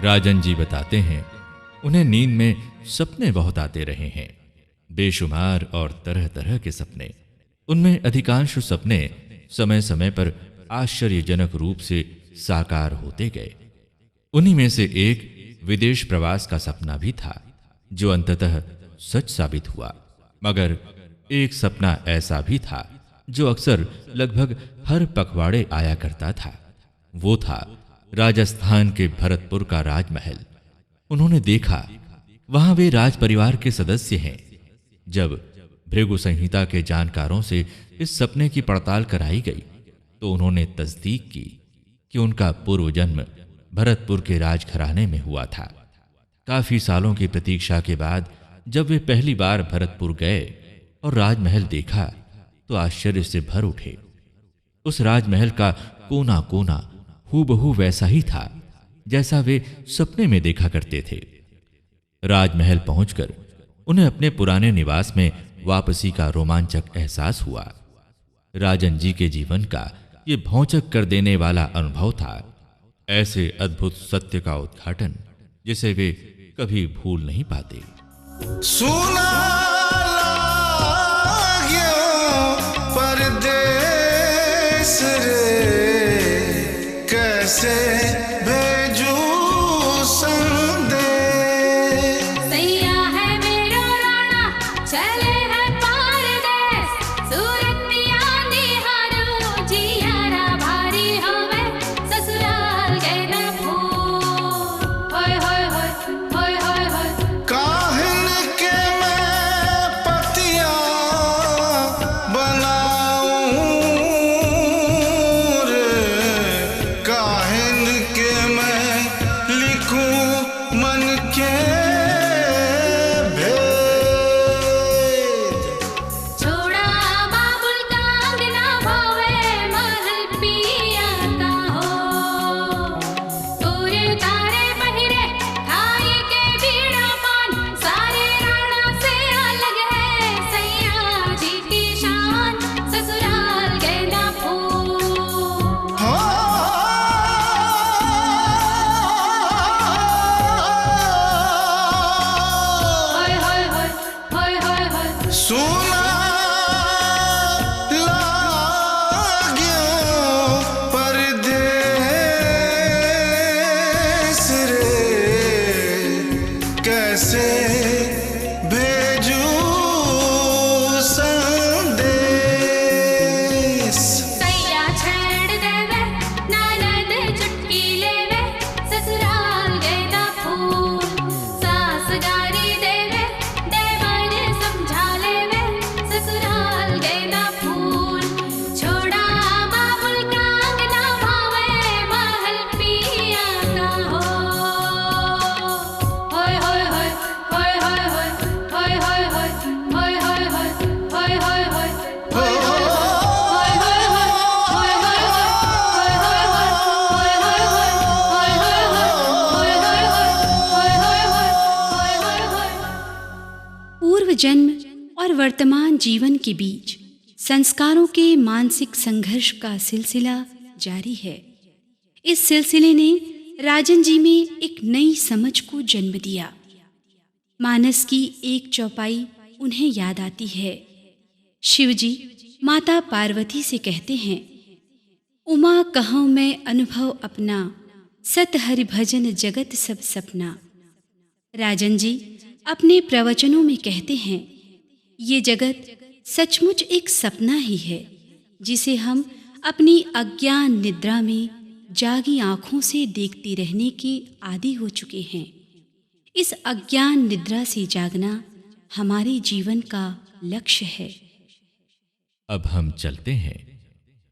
राजन जी बताते हैं, उन्हें नींद में सपने बहुत आते रहे हैं, बेशुमार और तरह तरह के सपने। उनमें अधिकांश सपने समय समय पर आश्चर्यजनक रूप से साकार होते गए। उन्हीं में से एक विदेश प्रवास का सपना भी था, जो अंततः सच साबित हुआ। मगर एक सपना ऐसा भी था जो अक्सर लगभग हर पखवाड़े आया करता था। वो था राजस्थान के भरतपुर का राजमहल। उन्होंने देखा वहां वे राज परिवार के सदस्य हैं। जब भृगु संहिता के जानकारों से इस सपने की पड़ताल कराई गई तो उन्होंने तस्दीक की कि उनका पूर्व जन्म भरतपुर के राजघराने में हुआ था। काफी सालों की प्रतीक्षा के बाद जब वे पहली बार भरतपुर गए और राजमहल देखा तो आश्चर्य से भर उठे। उस राजमहल का कोना कोना हूबहू वैसा ही था जैसा वे सपने में देखा करते थे। राजमहल पहुंचकर उन्हें अपने पुराने निवास में वापसी का रोमांचक एहसास हुआ। राजन जी के जीवन का ये भौंचक कर देने वाला अनुभव था, ऐसे अद्भुत सत्य का उद्घाटन जिसे वे कभी भूल नहीं पाते। सुना लाग्यो परदेस रे, कैसे भेजू संदेश। सैया है मेरो राणा, चले है परदेस। सूरत पिया निहारो, जियारा भारी होवे, ससुराल गए न भूल। होय होय होय होय होय होय। काहिन के मैं पतिया बनाऊं रे, काहिन के मैं लिखूं मन के भेद। छोड़ा बाबुल का अंगना, भावे महल पिया का हो। तोरे तारे पहिरे, खाई के बीड़ा पान, सारे राणा से अलग है सैया जी की शान। ससुराल गए न भूल। होय होय होय होय होय होय। सुना लाग्यो परदेस रे, कैसे भेजू संदेश। सैया छेड़ देवे, ननद चुटकी लेवे, ससुराल गए न भूल। सास गारी देवे, देवर समझा लेवे, ससुराल गए न भूल। छोड़ा बाबुल का अंगना, भावे महल पिया का हो। होय होय होय होय होय होय होय होय होय होय होय होय होय होय होय होय पूर्व जन्म और वर्तमान जीवन के बीच संस्कारों के मानसिक संघर्ष का सिलसिला जारी है। इस सिलसिले ने राजन जी में एक नई समझ को जन्म दिया। मानस की एक चौपाई उन्हें याद आती है। शिवजी माता पार्वती से कहते हैं, उमा कहूँ मैं अनुभव अपना, सत हरि भजन जगत सब सपना। राजन जी अपने प्रवचनों में कहते हैं, ये जगत सचमुच एक सपना ही है जिसे हम अपनी अज्ञान निद्रा में जागी आंखों से देखते रहने के आदी हो चुके हैं। इस अज्ञान निद्रा से जागना हमारे जीवन का लक्ष्य है। अब हम चलते हैं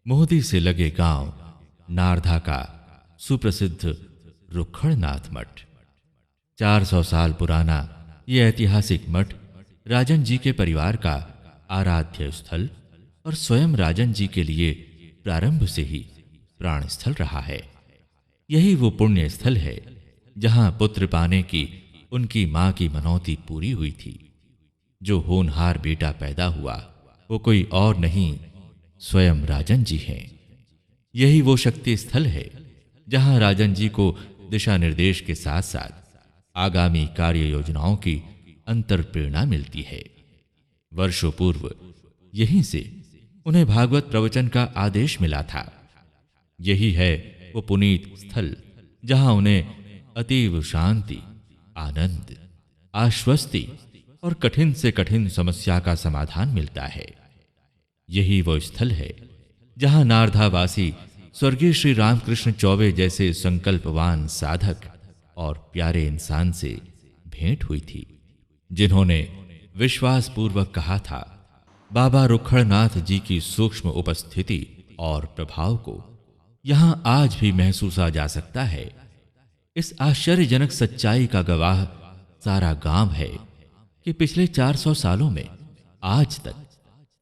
मोहदी से लगे गांव नारधा का सुप्रसिद्ध रुखड़नाथ मठ। 400 साल पुराना यह ऐतिहासिक मठ राजन जी के परिवार का आराध्य स्थल और स्वयं राजन जी के लिए प्रारंभ से ही प्राण स्थल रहा है। यही वो पुण्य स्थल है जहां पुत्र पाने की उनकी मां की मनौती पूरी हुई थी। जो होनहार बेटा पैदा हुआ वो कोई और नहीं, स्वयं राजन जी हैं। यही वो शक्ति स्थल है जहां राजन जी को दिशा निर्देश के साथ साथ आगामी कार्य योजनाओं की अंतर्प्रेरणा मिलती है। वर्षों पूर्व यहीं से उन्हें भागवत प्रवचन का आदेश मिला था। यही है वो पुनीत स्थल जहां उन्हें अतीव शांति, आनंद, आश्वस्ति और कठिन से कठिन समस्या का समाधान मिलता है। यही वो स्थल है जहां नारधावासी स्वर्गीय श्री रामकृष्ण चौबे जैसे संकल्पवान साधक और प्यारे इंसान से भेंट हुई थी, जिन्होंने विश्वास पूर्वक कहा था, बाबा रुखड़नाथ जी की सूक्ष्म उपस्थिति और प्रभाव को यहां आज भी महसूसा जा सकता है। इस आश्चर्यजनक सच्चाई का गवाह सारा गांव है कि पिछले 400 सालों में आज तक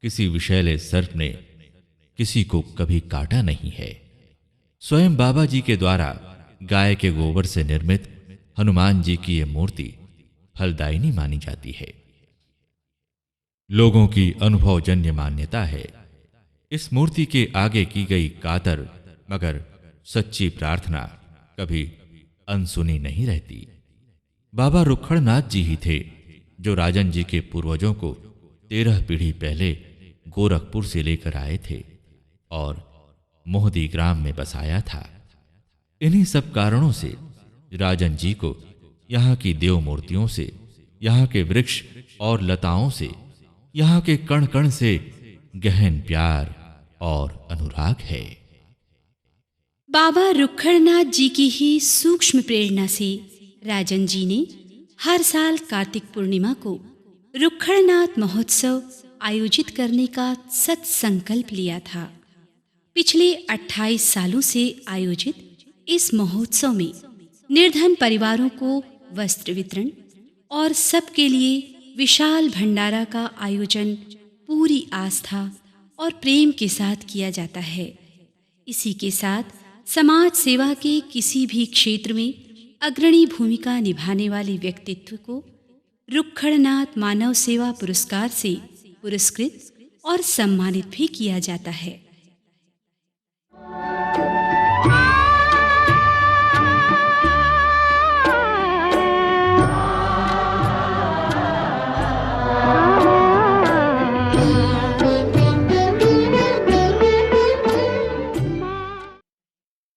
किसी विषैले सर्प ने किसी को कभी काटा नहीं है। स्वयं बाबा जी के द्वारा गाय के गोबर से निर्मित हनुमान जी की यह मूर्ति फलदायिनी मानी जाती है। लोगों की अनुभवजन्य मान्यता है, इस मूर्ति के आगे की गई कातर मगर सच्ची प्रार्थना कभी अनसुनी नहीं रहती। बाबा रुखड़नाथ जी ही थे जो राजन जी के पूर्वजों को 13 पीढ़ी पहले गोरखपुर से लेकर आए थे और मोहदी ग्राम में बसाया था। इन्हीं सब कारणों से राजन जी को यहाँ की देव मूर्तियों से, यहाँ के वृक्ष और लताओं से, यहाँ के कण कण से गहन प्यार और अनुराग है। बाबा रुखड़नाथ जी की ही सूक्ष्म प्रेरणा से राजन जी ने हर साल कार्तिक पूर्णिमा को रुखड़नाथ महोत्सव आयोजित करने का सत संकल्प लिया था। पिछले 28 सालों से आयोजित इस महोत्सव में निर्धन परिवारों को वस्त्र वितरण और सबके लिए विशाल भंडारा का आयोजन पूरी आस्था और प्रेम के साथ किया जाता है। इसी के साथ समाज सेवा के किसी भी क्षेत्र में अग्रणी भूमिका निभाने वाले व्यक्तित्व को रुखड़नाथ मानव सेवा पुरस्कार से पुरस्कृत और सम्मानित भी किया जाता है।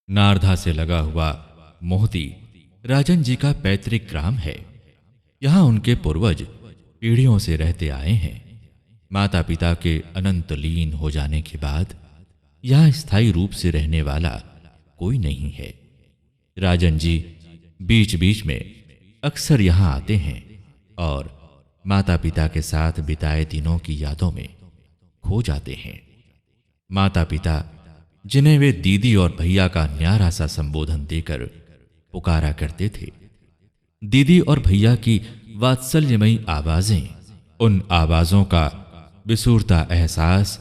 नारधा से लगा हुआ मोहती राजन जी का पैतृक ग्राम है। यहाँ उनके पूर्वज पीढ़ियों से रहते आए हैं। माता पिता के अनंत लीन हो जाने के बाद यहाँ स्थायी रूप से रहने वाला कोई नहीं है। राजन जी बीच बीच में अक्सर यहाँ आते हैं और माता पिता के साथ बिताए दिनों की यादों में खो जाते हैं। माता पिता जिन्हें वे दीदी और भैया का न्यारा सा संबोधन देकर पुकारा करते थे, दीदी और भैया की वात्सल्यमयी आवाजें, उन आवाजों का बिसूरता एहसास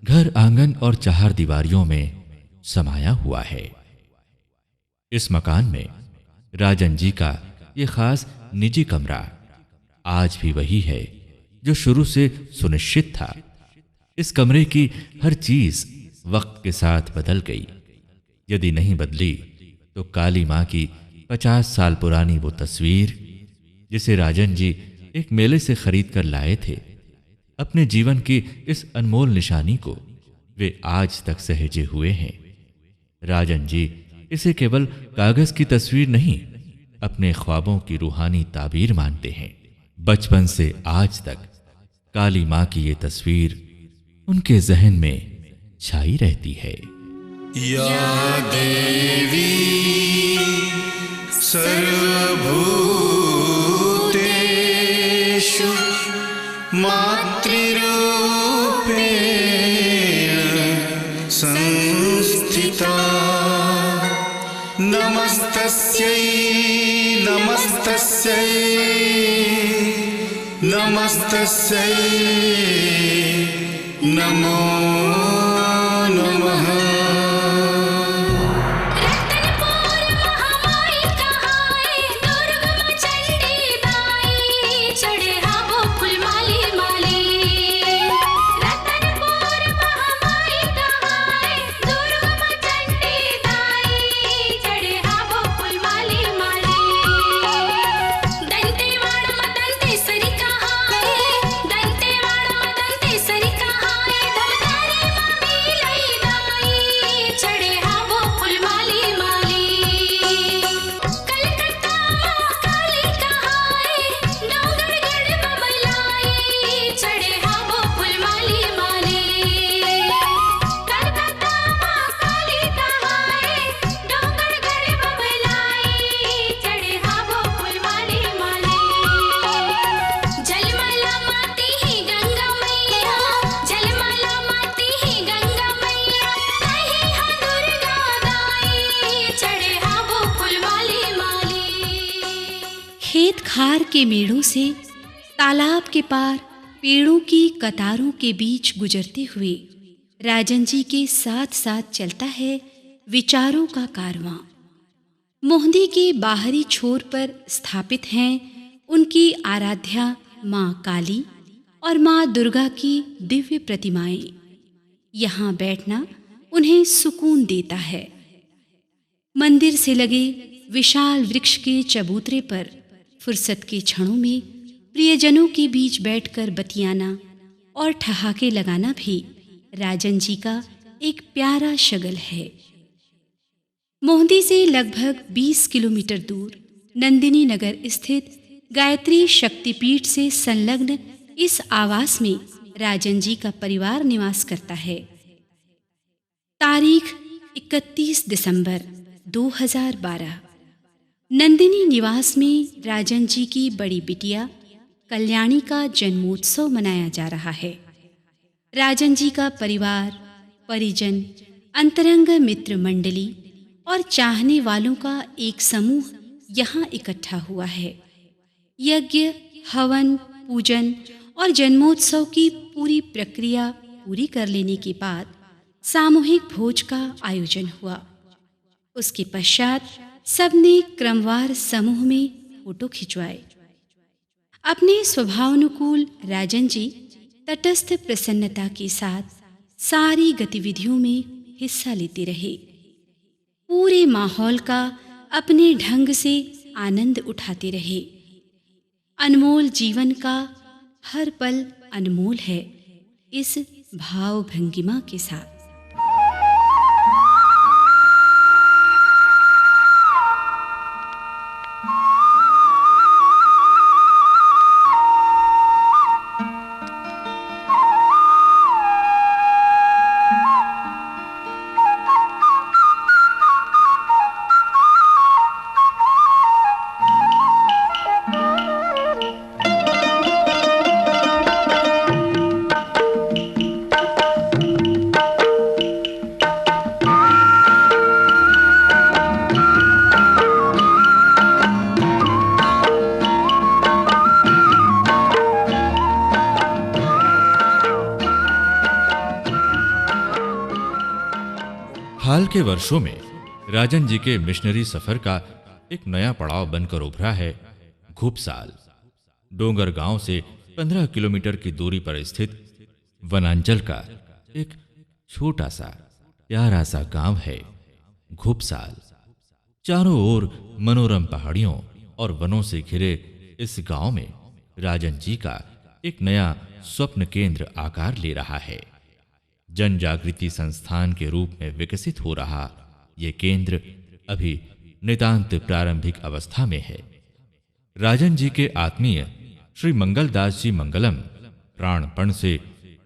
घर आंगन और चार दीवारियों में समाया हुआ है। इस मकान में राजन जी का ये खास निजी कमरा आज भी वही है जो शुरू से सुनिश्चित था। इस कमरे की हर चीज वक्त के साथ बदल गई। यदि नहीं बदली तो काली मां की 50 साल पुरानी वो तस्वीर जिसे राजन जी एक मेले से खरीद कर लाए थे, अपने जीवन की इस अनमोल निशानी को वे आज तक सहेजे हुए हैं। राजन जी इसे केवल कागज की तस्वीर नहीं, अपने ख्वाबों की रूहानी ताबीर मानते हैं। बचपन से आज तक काली मां की ये तस्वीर उनके जहन में छाई रहती है। या देवी सर्वभूतेषु मातृरूपेण संस्थिता नमस्तस्यै नमस्तस्यै नमस्तस्यै नमो नमः। फुल माली खेत खार के मेड़ों से तालाब के पार पेड़ों की कतारों के बीच गुजरते हुए राजन जी के साथ साथ चलता है विचारों का कारवां। मोहंदी के बाहरी छोर पर स्थापित हैं उनकी आराध्या माँ काली और माँ दुर्गा की दिव्य प्रतिमाएं। यहाँ बैठना उन्हें सुकून देता है। मंदिर से लगे विशाल वृक्ष के चबूतरे पर फुर्सत के क्षणों में प्रियजनों के बीच बैठकर बतियाना और ठहाके लगाना भी राजन जी का एक प्यारा शगल है। मोहंदी से लगभग 20 किलोमीटर दूर नंदिनी नगर स्थित गायत्री शक्तिपीठ से संलग्न इस आवास में राजन जी का परिवार निवास करता है। तारीख 31 दिसंबर 2012। नंदिनी निवास में राजन जी की बड़ी बिटिया कल्याणी का जन्मोत्सव मनाया जा रहा है। राजन जी का परिवार, परिजन, अंतरंग मित्र मंडली और चाहने वालों का एक समूह यहाँ इकट्ठा हुआ है। यज्ञ, हवन, पूजन और जन्मोत्सव की पूरी प्रक्रिया पूरी कर लेने के बाद सामूहिक भोज का आयोजन हुआ। उसके पश्चात सबने क्रमवार समूह में फोटो खिंचवाए। अपने स्वभावानुकूल राजन जी तटस्थ प्रसन्नता के साथ सारी गतिविधियों में हिस्सा लेते रहे। पूरे माहौल का अपने ढंग से आनंद उठाते रहे। अनमोल जीवन का हर पल अनमोल है, इस भाव भंगिमा के साथ। हाल के वर्षों में राजन जी के मिशनरी सफर का एक नया पड़ाव बनकर उभरा है घुपसाल। डोंगर गांव से 15 किलोमीटर की दूरी पर स्थित वनांचल का एक छोटा सा प्यारा सा गांव है घुपसाल। चारों ओर मनोरम पहाड़ियों और वनों से घिरे इस गांव में राजन जी का एक नया स्वप्न केंद्र आकार ले रहा है। जन जागृति संस्थान के रूप में विकसित हो रहा ये केंद्र अभी नितांत प्रारंभिक अवस्था में है। राजन जी के आत्मीय श्री मंगलदास जी मंगलम प्राणपण से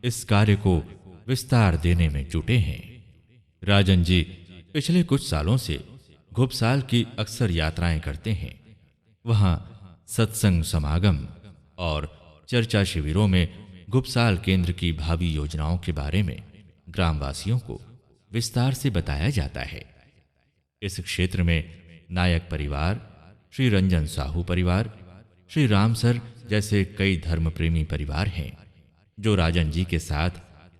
इस कार्य को विस्तार देने में जुटे हैं। राजन जी पिछले कुछ सालों से घुपसाल की अक्सर यात्राएं करते हैं। वहां सत्संग समागम और चर्चा शिविरों में घुपसाल केंद्र की भावी योजनाओं के बारे में ग्रामवासियों को विस्तार से बताया जाता है। इस क्षेत्र में नायक परिवार, श्री रंजन साहू परिवार, श्री राम सर जैसे कई धर्म प्रेमी परिवार हैं जो राजन जी के साथ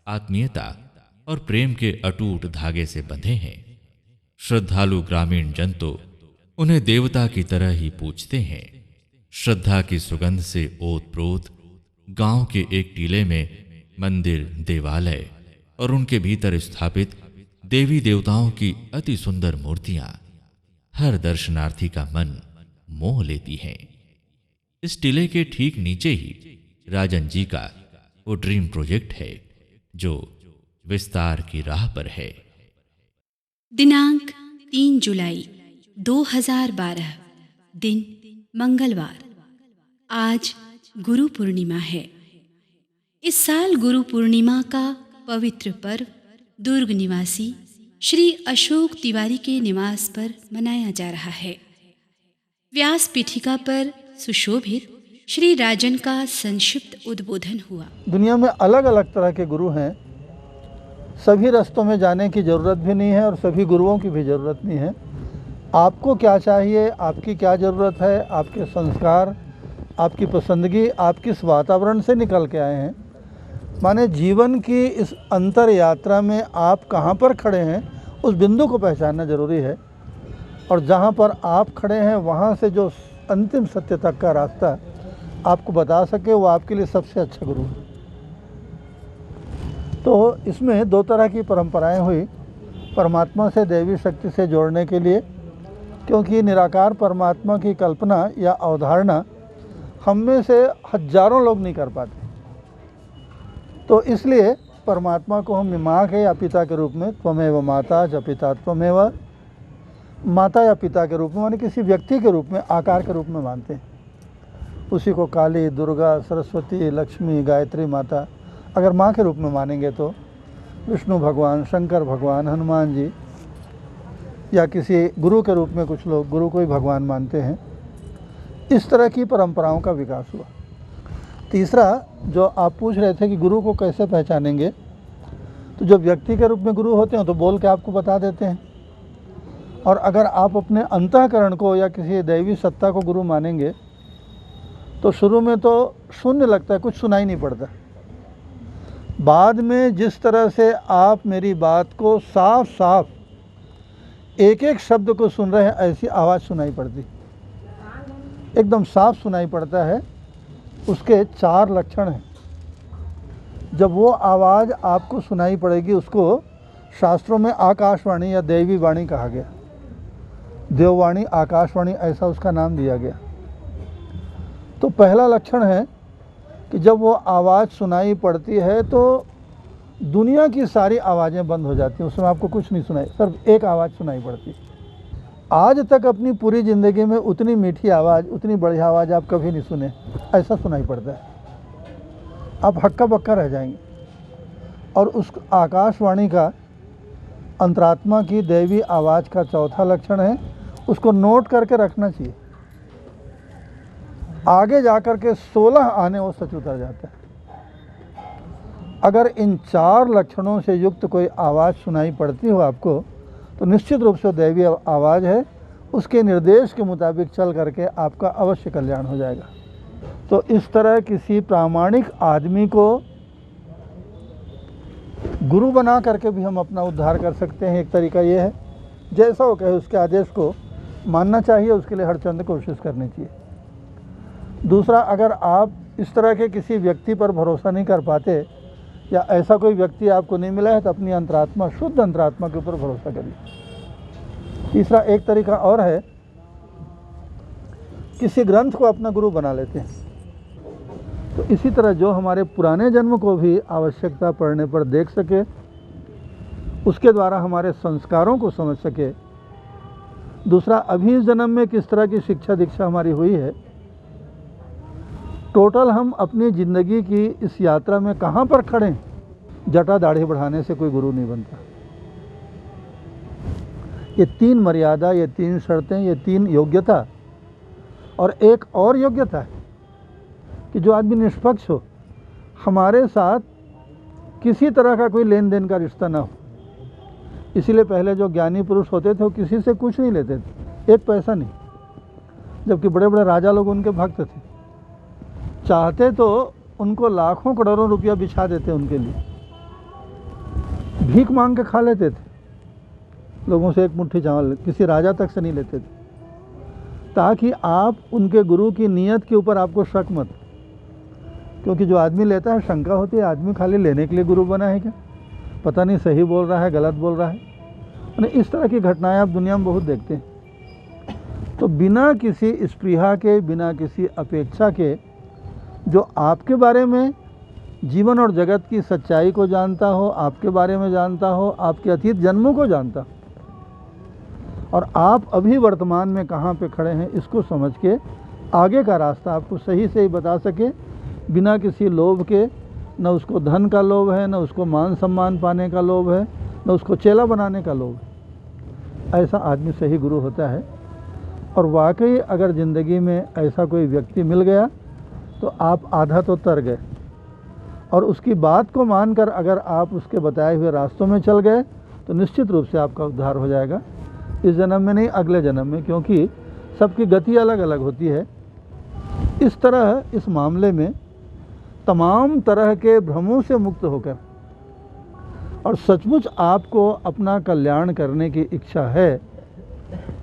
आत्मीयता और प्रेम के अटूट धागे से बंधे हैं। श्रद्धालु ग्रामीण जन तो उन्हें देवता की तरह ही पूजते हैं। श्रद्धा की सुगंध से ओत-प्रोत गांव के एक टीले में मंदिर, देवालय और उनके भीतर स्थापित देवी देवताओं की अति सुंदर मूर्तियां हर दर्शनार्थी का मन मोह लेती हैं। इस टीले के ठीक नीचे ही राजन जी का वो ड्रीम प्रोजेक्ट है जो विस्तार की राह पर है। दिनांक 3 जुलाई 2012, दिन मंगलवार। आज गुरु पूर्णिमा है। इस साल गुरु पूर्णिमा का पवित्र पर्व दुर्ग निवासी श्री अशोक तिवारी के निवास पर मनाया जा रहा है। व्यास पीठिका पर सुशोभित श्री राजन का संक्षिप्त उद्बोधन हुआ। दुनिया में अलग अलग तरह के गुरु हैं। सभी रास्तों में जाने की ज़रूरत भी नहीं है और सभी गुरुओं की भी ज़रूरत नहीं है। आपको क्या चाहिए, आपकी क्या ज़रूरत है, आपके संस्कार, आपकी पसंदगी, आप किस वातावरण से निकल के आए हैं, माने जीवन की इस अंतर यात्रा में आप कहाँ पर खड़े हैं, उस बिंदु को पहचानना ज़रूरी है। और जहाँ पर आप खड़े हैं वहाँ से जो अंतिम सत्य तक का रास्ता आपको बता सके, वो आपके लिए सबसे अच्छा गुरु है। तो इसमें दो तरह की परंपराएं हुई, परमात्मा से दैवी शक्ति से जोड़ने के लिए, क्योंकि निराकार परमात्मा की कल्पना या अवधारणा हम में से हजारों लोग नहीं कर पाते। तो इसलिए परमात्मा को हम माँ के या पिता के रूप में, त्वमेव माता च पिता त्वमेव, माता या पिता के रूप में, माने किसी व्यक्ति के रूप में, आकार के रूप में मानते हैं। उसी को काली, दुर्गा, सरस्वती, लक्ष्मी, गायत्री माता अगर माँ के रूप में मानेंगे तो विष्णु भगवान, शंकर भगवान, हनुमान जी, या किसी गुरु के रूप में कुछ लोग गुरु को ही भगवान मानते हैं। इस तरह की परंपराओं का विकास हुआ। तीसरा, जो आप पूछ रहे थे कि गुरु को कैसे पहचानेंगे, तो जो व्यक्ति के रूप में गुरु होते हैं तो बोल के आपको बता देते हैं, और अगर आप अपने अंतःकरण को या किसी दैवी सत्ता को गुरु मानेंगे तो शुरू में तो शून्य लगता है, कुछ सुनाई नहीं पड़ता। बाद में जिस तरह से आप मेरी बात को साफ साफ एक एक शब्द को सुन रहे हैं, ऐसी आवाज़ सुनाई पड़ती, एकदम साफ सुनाई पड़ता है। उसके 4 लक्षण हैं। जब वो आवाज़ आपको सुनाई पड़ेगी, उसको शास्त्रों में आकाशवाणी या दैवी वाणी कहा गया। देववाणी, आकाशवाणी, ऐसा उसका नाम दिया गया। तो पहला लक्षण है कि जब वो आवाज़ सुनाई पड़ती है तो दुनिया की सारी आवाज़ें बंद हो जाती हैं, उसमें आपको कुछ नहीं सुनाई, सिर्फ एक आवाज़ सुनाई पड़ती है। आज तक अपनी पूरी ज़िंदगी में उतनी मीठी आवाज़, उतनी बढ़िया आवाज़ आप कभी नहीं सुने, ऐसा सुनाई पड़ता है। आप हक्का बक्का रह जाएंगे। और उस आकाशवाणी का, अंतरात्मा की दैवी आवाज़ का चौथा लक्षण है, उसको नोट करके रखना चाहिए। आगे जाकर के 16 आने वो सच उतर जाता है। अगर इन 4 लक्षणों से युक्त कोई आवाज़ सुनाई पड़ती हो आपको, तो निश्चित रूप से दैवी आवाज़ है। उसके निर्देश के मुताबिक चल करके आपका अवश्य कल्याण हो जाएगा। तो इस तरह किसी प्रामाणिक आदमी को गुरु बना करके भी हम अपना उद्धार कर सकते हैं। एक तरीका ये है, जैसा वो कहे उसके आदेश को मानना चाहिए, उसके लिए हर चंद कोशिश करनी चाहिए। दूसरा, अगर आप इस तरह के किसी व्यक्ति पर भरोसा नहीं कर पाते या ऐसा कोई व्यक्ति आपको नहीं मिला है, तो अपनी अंतरात्मा, शुद्ध अंतरात्मा के ऊपर भरोसा करिए। तीसरा, एक तरीका और है, किसी ग्रंथ को अपना गुरु बना लेते हैं। तो इसी तरह जो हमारे पुराने जन्म को भी आवश्यकता पड़ने पर देख सके, उसके द्वारा हमारे संस्कारों को समझ सके। दूसरा, अभी इस जन्म में किस तरह की शिक्षा दीक्षा हमारी हुई है, टोटल हम अपनी ज़िंदगी की इस यात्रा में कहाँ पर खड़े हैं। जटा दाढ़ी बढ़ाने से कोई गुरु नहीं बनता। ये 3 मर्यादा, ये 3 शर्तें, ये 3 योग्यता, और एक और योग्यता है कि जो आदमी निष्पक्ष हो, हमारे साथ किसी तरह का कोई लेन देन का रिश्ता ना हो। इसीलिए पहले जो ज्ञानी पुरुष होते थे वो किसी से कुछ नहीं लेते थे, एक पैसा नहीं। जबकि बड़े बड़े राजा लोग उनके भक्त थे, चाहते तो उनको लाखों करोड़ों रुपया बिछा देते उनके लिए, भीख मांग के खा लेते थे लोगों से, एक मुट्ठी चावल किसी राजा तक से नहीं लेते थे, ताकि आप उनके गुरु की नीयत के ऊपर आपको शक मत। क्योंकि जो आदमी लेता है, शंका होती है, आदमी खाली लेने के लिए गुरु बना है क्या, पता नहीं सही बोल रहा है, गलत बोल रहा है। इस तरह की घटनाएं आप दुनिया में बहुत देखते हैं। तो बिना किसी स्पृहा के, बिना किसी अपेक्षा के, जो आपके बारे में, जीवन और जगत की सच्चाई को जानता हो, आपके बारे में जानता हो, आपके अतीत जन्मों को जानता हो, और आप अभी वर्तमान में कहाँ पे खड़े हैं, इसको समझ के आगे का रास्ता आपको सही से ही बता सके, बिना किसी लोभ के। न उसको धन का लोभ है, न उसको मान सम्मान पाने का लोभ है, न उसको चेला बनाने का लोभ है। ऐसा आदमी सही गुरु होता है। और वाकई अगर ज़िंदगी में ऐसा कोई व्यक्ति मिल गया तो आप आधा तो तर गए, और उसकी बात को मानकर अगर आप उसके बताए हुए रास्तों में चल गए तो निश्चित रूप से आपका उद्धार हो जाएगा। इस जन्म में नहीं, अगले जन्म में, क्योंकि सबकी गति अलग अलग होती है। इस तरह इस मामले में तमाम तरह के भ्रमों से मुक्त होकर और सचमुच आपको अपना कल्याण करने की इच्छा है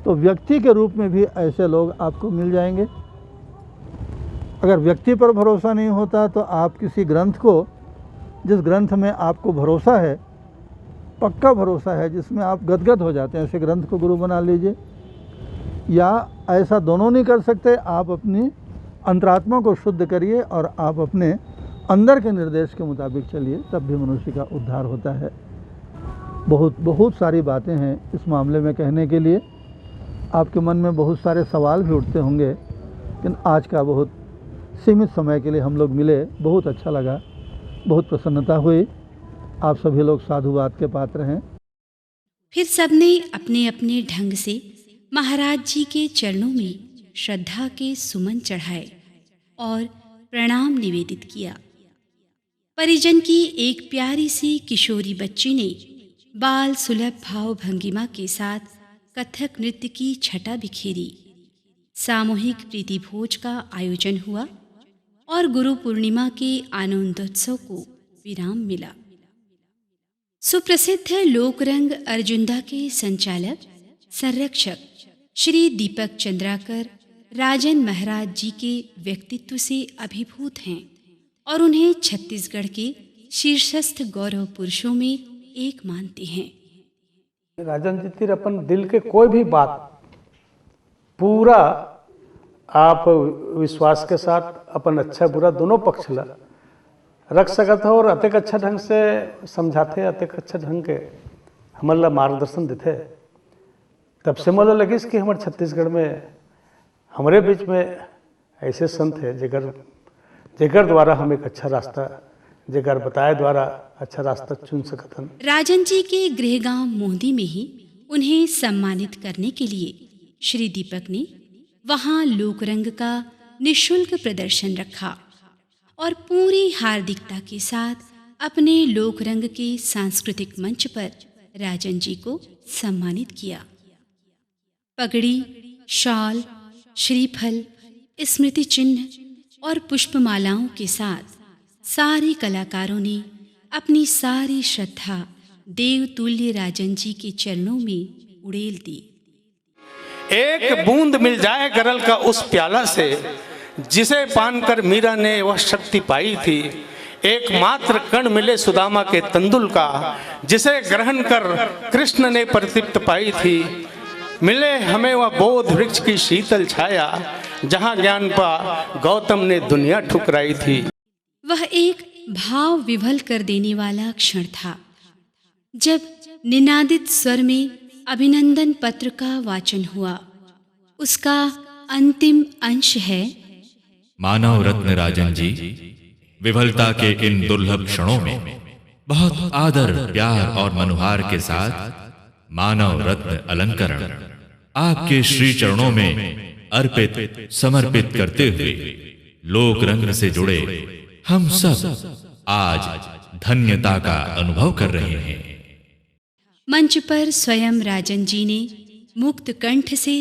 तो व्यक्ति के रूप में भी ऐसे लोग आपको मिल जाएंगे। अगर व्यक्ति पर भरोसा नहीं होता तो आप किसी ग्रंथ को, जिस ग्रंथ में आपको भरोसा है, पक्का भरोसा है, जिसमें आप गदगद हो जाते हैं, ऐसे ग्रंथ को गुरु बना लीजिए। या ऐसा दोनों नहीं कर सकते, आप अपनी अंतरात्मा को शुद्ध करिए और आप अपने अंदर के निर्देश के मुताबिक चलिए, तब भी मनुष्य का उद्धार होता है। बहुत सारी बातें हैं इस मामले में कहने के लिए। आपके मन में बहुत सारे सवाल भी उठते होंगे, लेकिन आज का बहुत सीमित समय के लिए हम लोग मिले, बहुत अच्छा लगा, बहुत प्रसन्नता हुई। आप सभी लोग साधुवाद के पात्र हैं। फिर सबने अपने अपने ढंग से महाराज जी के चरणों में श्रद्धा के सुमन चढ़ाए और प्रणाम निवेदित किया। परिजन की एक प्यारी सी किशोरी बच्ची ने बाल सुलभ भाव भंगिमा के साथ कथक नृत्य की छटा बिखेरी। सामूहिक प्रीति भोज का आयोजन हुआ और गुरु पूर्णिमा के आनंदोत्सव को विराम मिला। सुप्रसिद्ध लोकरंग अर्जुंदा के संचालक संरक्षक श्री दीपक चंद्राकर राजन महाराज जी के व्यक्तित्व से अभिभूत हैं और उन्हें छत्तीसगढ़ के शीर्षस्थ गौरव पुरुषों में एक मानते हैं। राजन जी तिर अपन दिल के कोई भी बात पूरा आप विश्वास के साथ अपन अच्छा बुरा दोनों पक्ष ला रख सकत हो और अतेक अच्छा ढंग से समझाते, अतेक अच्छा ढंग के हमारा मार्गदर्शन देते। तब से मोला लगिस कि हमारे छत्तीसगढ़ में हमारे बीच में ऐसे संत है जेकर द्वारा हम एक अच्छा रास्ता, जेकर बताए द्वारा अच्छा रास्ता चुन सकत हन। राजन जी के गृह गांव मोहदी में ही उन्हें सम्मानित करने के लिए श्री दीपक ने वहां लोकरंग का निःशुल्क प्रदर्शन रखा और पूरी हार्दिकता के साथ अपने लोकरंग के सांस्कृतिक मंच पर राजन जी को सम्मानित किया। पगड़ी, शॉल, श्रीफल, स्मृति चिन्ह और पुष्पमालाओं के साथ सारे कलाकारों ने अपनी सारी श्रद्धा देवतुल्य राजन जी के चरणों में उड़ेल दी। एक बूंद मिल जाए गरल का उस प्याला से, जिसे पान कर मीरा ने वह शक्ति पाई थी। एकमात्र कण मिले सुदामा के तंदुल का, जिसे ग्रहण कर कृष्ण ने परितृप्त पाई थी। मिले हमें वह बोध वृक्ष की शीतल छाया, जहां ज्ञान पा गौतम ने दुनिया ठुकराई थी। वह एक भाव विभल कर देने वाला क्षण था जब निनादित स्वर में अभिनंदन पत्र का वाचन हुआ। उसका अंतिम अंश है: मानव रत्न राजन जी, विफलता के इन दुर्लभ क्षणों में बहुत आदर, प्यार और मनुहार के साथ मानव रत्न अलंकरण आपके श्री चरणों में अर्पित समर्पित करते हुए लोक रंग से जुड़े हम सब आज धन्यता का अनुभव कर रहे हैं। मंच पर स्वयं राजन जी ने मुक्त कंठ से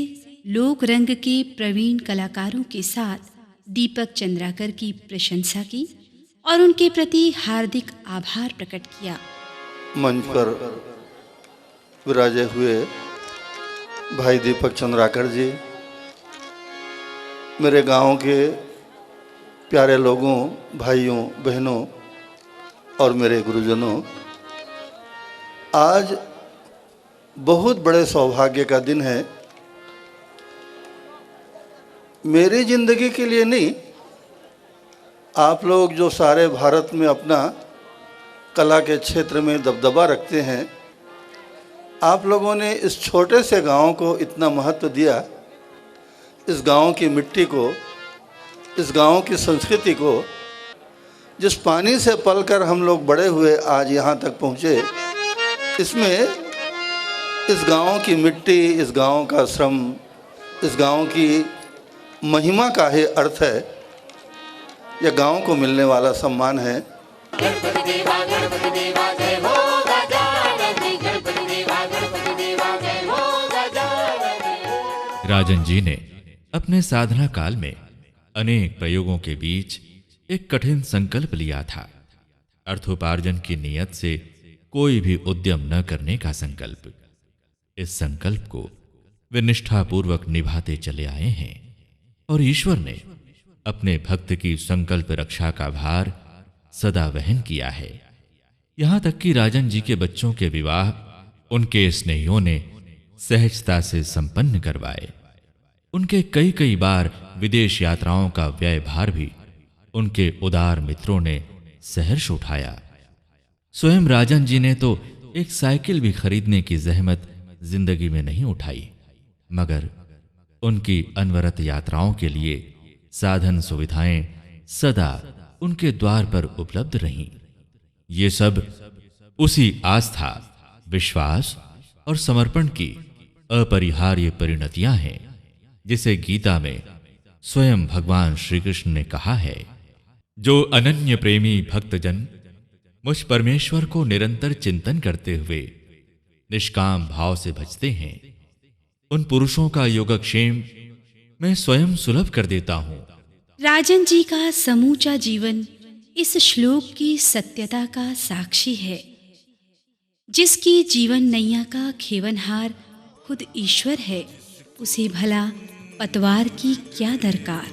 लोक रंग के प्रवीण कलाकारों के साथ दीपक चंद्राकर की प्रशंसा की और उनके प्रति हार्दिक आभार प्रकट किया। मंच पर विराजे हुए भाई दीपक चंद्राकर जी, मेरे गांव के प्यारे लोगों, भाइयों, बहनों और मेरे गुरुजनों, आज बहुत बड़े सौभाग्य का दिन है। मेरी ज़िंदगी के लिए नहीं, आप लोग जो सारे भारत में अपना कला के क्षेत्र में दबदबा रखते हैं, आप लोगों ने इस छोटे से गांव को इतना महत्व दिया। इस गांव की मिट्टी को, इस गांव की संस्कृति को, जिस पानी से पलकर हम लोग बड़े हुए आज यहाँ तक पहुँचे, इसमें इस गांव की मिट्टी, इस गांव का श्रम, इस गांव की महिमा का ही अर्थ है। यह गांव को मिलने वाला सम्मान है। गणपति देवा जय हो गजानन, गणपति देवा जय हो गजानन। राजन जी ने अपने साधना काल में अनेक प्रयोगों के बीच एक कठिन संकल्प लिया था। अर्थोपार्जन की नियत से कोई भी उद्यम न करने का संकल्प। इस संकल्प को वे निष्ठापूर्वक निभाते चले आए हैं और ईश्वर ने अपने भक्त की संकल्प रक्षा का भार सदा वहन किया है। यहां तक कि राजन जी के बच्चों के विवाह उनके स्नेहियों ने सहजता से संपन्न करवाए। उनके कई कई बार विदेश यात्राओं का व्यय भार भी उनके उदार मित्रों ने सहर्ष उठाया। स्वयं राजन जी ने तो एक साइकिल भी खरीदने की जहमत जिंदगी में नहीं उठाई, मगर उनकी अनवरत यात्राओं के लिए साधन सुविधाएं सदा उनके द्वार पर उपलब्ध रहीं। ये सब उसी आस्था, विश्वास और समर्पण की अपरिहार्य परिणतियां हैं, जिसे गीता में स्वयं भगवान श्री कृष्ण ने कहा है, जो अनन्य प्रेमी भक्तजन मुझ परमेश्वर को निरंतर चिंतन करते हुए निष्काम भाव से भजते हैं, उन पुरुषों का योगक्षेम मैं स्वयं सुलभ कर देता हूं। राजन जी का समूचा जीवन इस श्लोक की सत्यता का साक्षी है। जिसकी जीवन नैया का खेवनहार खुद ईश्वर है, उसे भला पतवार की क्या दरकार।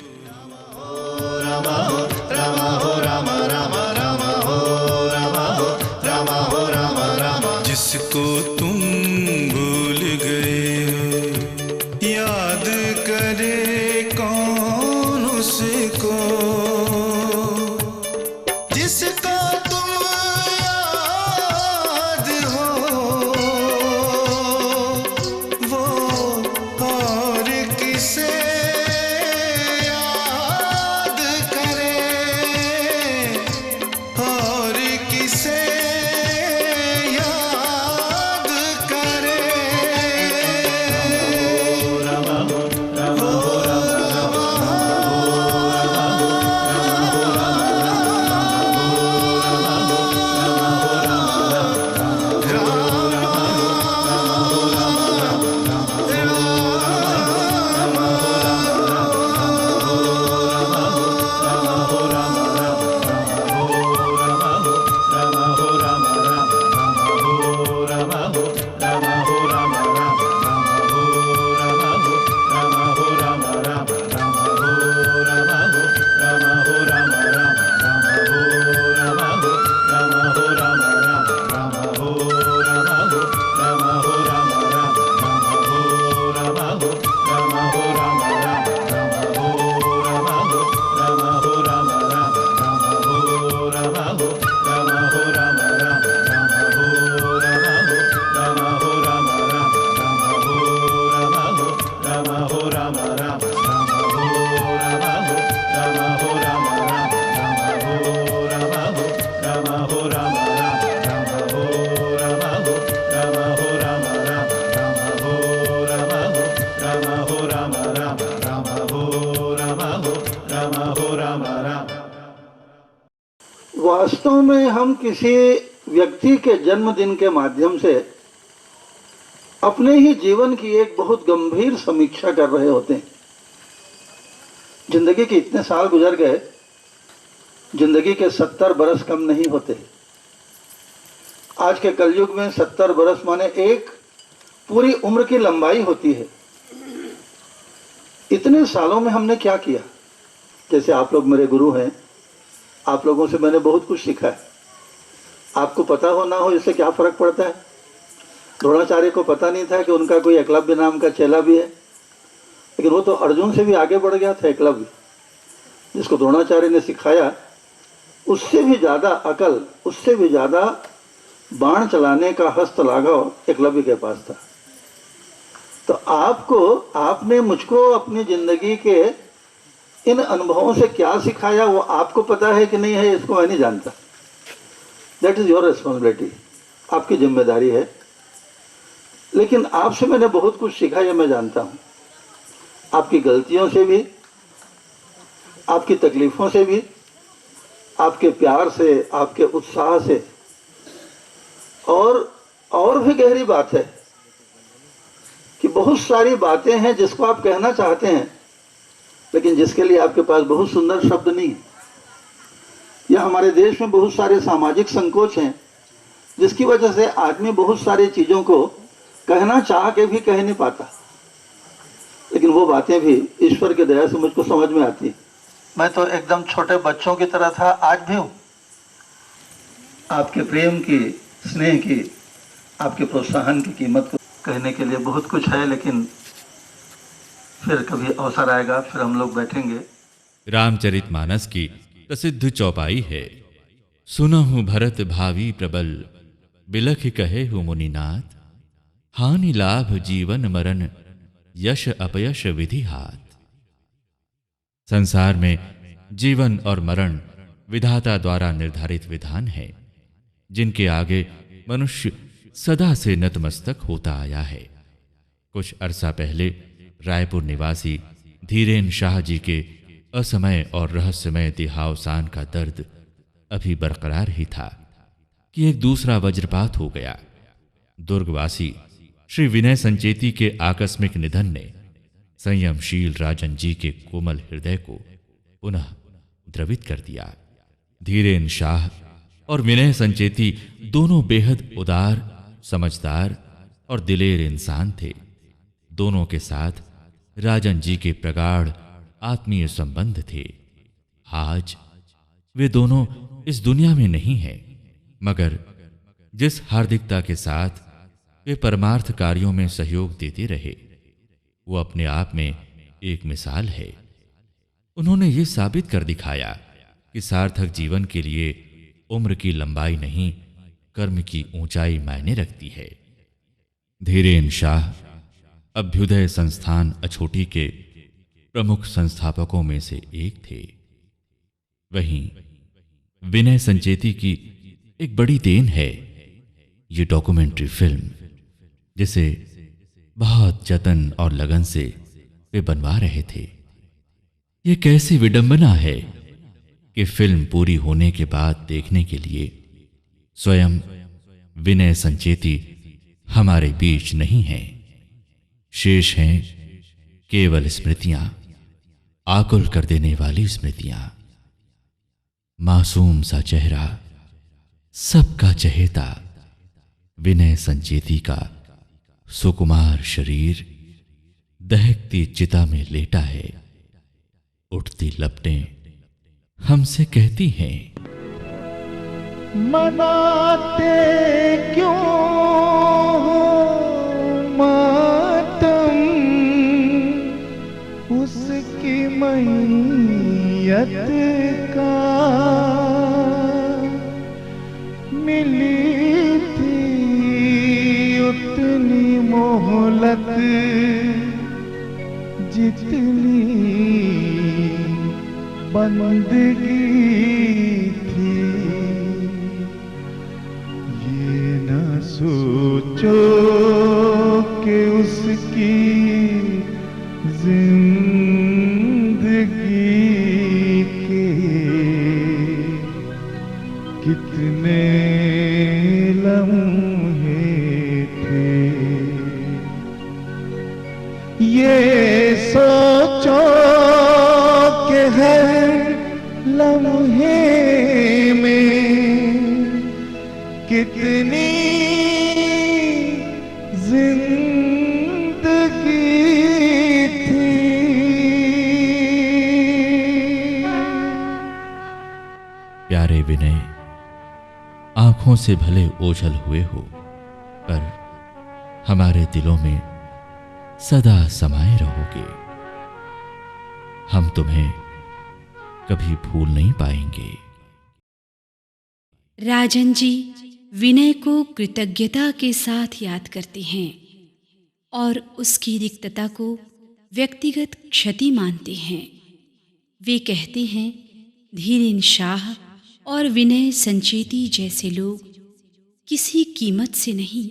जिसको तुम भूल गए हो, याद करे कौन उसको, जिसको तुम याद हो वो और किसे याद करे, और किसे वास्तव में हम किसी व्यक्ति के जन्मदिन के माध्यम से अपने ही जीवन की एक बहुत गंभीर समीक्षा कर रहे होते हैं। जिंदगी के इतने साल गुजर गए, जिंदगी के 70 बरस कम नहीं होते। आज के कलयुग में 70 बरस माने एक पूरी उम्र की लंबाई होती है। इतने सालों में हमने क्या किया? जैसे आप लोग मेरे गुरु हैं, आप लोगों से मैंने बहुत कुछ सीखा है। आपको पता हो ना हो इससे क्या फर्क पड़ता है? द्रोणाचार्य को पता नहीं था कि उनका कोई एकलव्य नाम का चेला भी है, लेकिन वो तो अर्जुन से भी आगे बढ़ गया था। एकलव्य जिसको द्रोणाचार्य ने सिखाया, उससे भी ज़्यादा अकल, उससे भी ज़्यादा बाण चलाने का हस्त लाघव एकलव्य के पास था। तो आपने मुझको अपनी जिंदगी के इन अनुभवों से क्या सिखाया, वो आपको पता है कि नहीं है, इसको मैं नहीं जानता। दैट इज योर रिस्पॉन्सिबिलिटी, आपकी जिम्मेदारी है। लेकिन आपसे मैंने बहुत कुछ सीखा, ये मैं जानता हूँ। आपकी गलतियों से भी, आपकी तकलीफों से भी, आपके प्यार से, आपके उत्साह से। और भी गहरी बात है कि बहुत सारी बातें हैं जिसको आप कहना चाहते हैं, लेकिन जिसके लिए आपके पास बहुत सुंदर शब्द नहीं है। या हमारे देश में बहुत सारे सामाजिक संकोच हैं, जिसकी वजह से आदमी बहुत सारी चीज़ों को कहना चाह के भी कह नहीं पाता, लेकिन वो बातें भी ईश्वर की दया से मुझको समझ में आती है। मैं तो एकदम छोटे बच्चों की तरह था, आज भी हूँ। आपके प्रेम की, स्नेह की, आपके प्रोत्साहन की कीमत को कहने के लिए बहुत कुछ है, लेकिन फिर कभी अवसर आएगा, फिर हम लोग बैठेंगे। रामचरितमानस की प्रसिद्ध चौपाई है, सुनहु भरत भावी प्रबल, बिलख कहे हु मुनिनाथ, हानि लाभ जीवन मरण, यश अपयश विधि हाथ। संसार में जीवन और मरण विधाता द्वारा निर्धारित विधान है, जिनके आगे मनुष्य सदा से नतमस्तक होता आया है। कुछ अरसा पहले रायपुर निवासी धीरेन शाह जी के असमय और रहस्यमय देहावसान का दर्द अभी बरकरार ही था कि एक दूसरा वज्रपात हो गया। दुर्गवासी श्री विनय संचेती के आकस्मिक निधन ने संयमशील राजन जी के कोमल हृदय को पुनः द्रवित कर दिया। धीरेन शाह और विनय संचेती दोनों बेहद उदार, समझदार और दिलेर इंसान थे। दोनों के साथ राजन जी के प्रगाढ़ आत्मीय संबंध थे। आज वे दोनों इस दुनिया में नहीं हैं, मगर जिस हार्दिकता के साथ वे परमार्थ कार्यों में सहयोग देते रहे, वो अपने आप में एक मिसाल है। उन्होंने ये साबित कर दिखाया कि सार्थक जीवन के लिए उम्र की लंबाई नहीं, कर्म की ऊंचाई मायने रखती है। धीरेन शाह अभ्युदय संस्थान अछोटी के प्रमुख संस्थापकों में से एक थे। वहीं विनय संचेती की एक बड़ी देन है ये डॉक्यूमेंट्री फिल्म, जिसे बहुत जतन और लगन से वे बनवा रहे थे। ये कैसी विडंबना है कि फिल्म पूरी होने के बाद देखने के लिए स्वयं विनय संचेती हमारे बीच नहीं हैं। शेष हैं केवल स्मृतियां, आकुल कर देने वाली स्मृतियां। मासूम सा चेहरा, सबका चहेता विनय संचेती का सुकुमार शरीर दहकती चिता में लेटा है। उठती लपटें हमसे कहती हैं, मनाते क्यों मातम उसकी मैयत का, मिली थी उतनी मोहलत जितनी बंदगी थी। ये न सोचो कि उसकी जिंदगी के कितने लम्हे थे। ये सोचो कि हर लम्हे में कितनी जिंदगी थी। प्यारे विनय, आंखों से भले ओझल हुए हो, पर हमारे दिलों में सदा समाये रहोगे। हम तुम्हें कभी भूल नहीं पाएंगे। राजन जी विनय को कृतज्ञता के साथ याद करते हैं और उसकी रिक्तता को व्यक्तिगत क्षति मानते हैं। वे कहते हैं, धीरेन शाह और विनय संचेती जैसे लोग किसी कीमत से नहीं,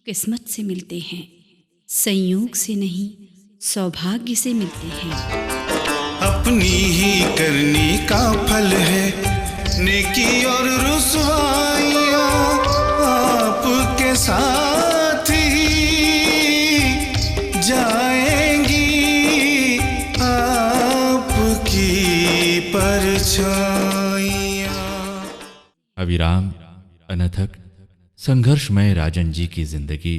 किस्मत से मिलते हैं, संयोग से नहीं, सौभाग्य से मिलते हैं। अपनी ही करनी का फल है नेकी और रुसवाइयाँ, आपके साथ ही परछाइयाँ। अविराम, अनथक, संघर्षमय राजन जी की जिंदगी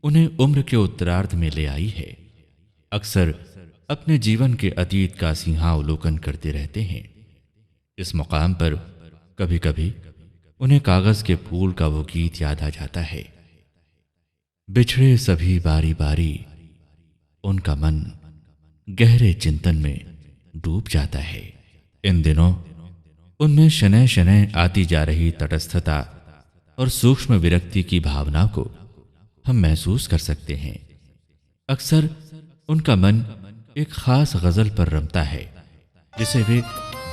उन्हें उम्र के उत्तरार्ध में ले आई है। अक्सर अपने जीवन के अतीत का सिंहावलोकन करते रहते हैं। इस मुकाम पर कभी कभी उन्हें कागज के फूल का वो गीत याद आ जाता है। बिछड़े सभी बारी बारी, उनका मन गहरे चिंतन में डूब जाता है। इन दिनों उनमें शनय शनय आती जा रही तटस्थता और सूक्ष्म विरक्ति की भावना को हम महसूस कर सकते हैं। अक्सर उनका मन एक खास गजल पर रमता है जिसे वे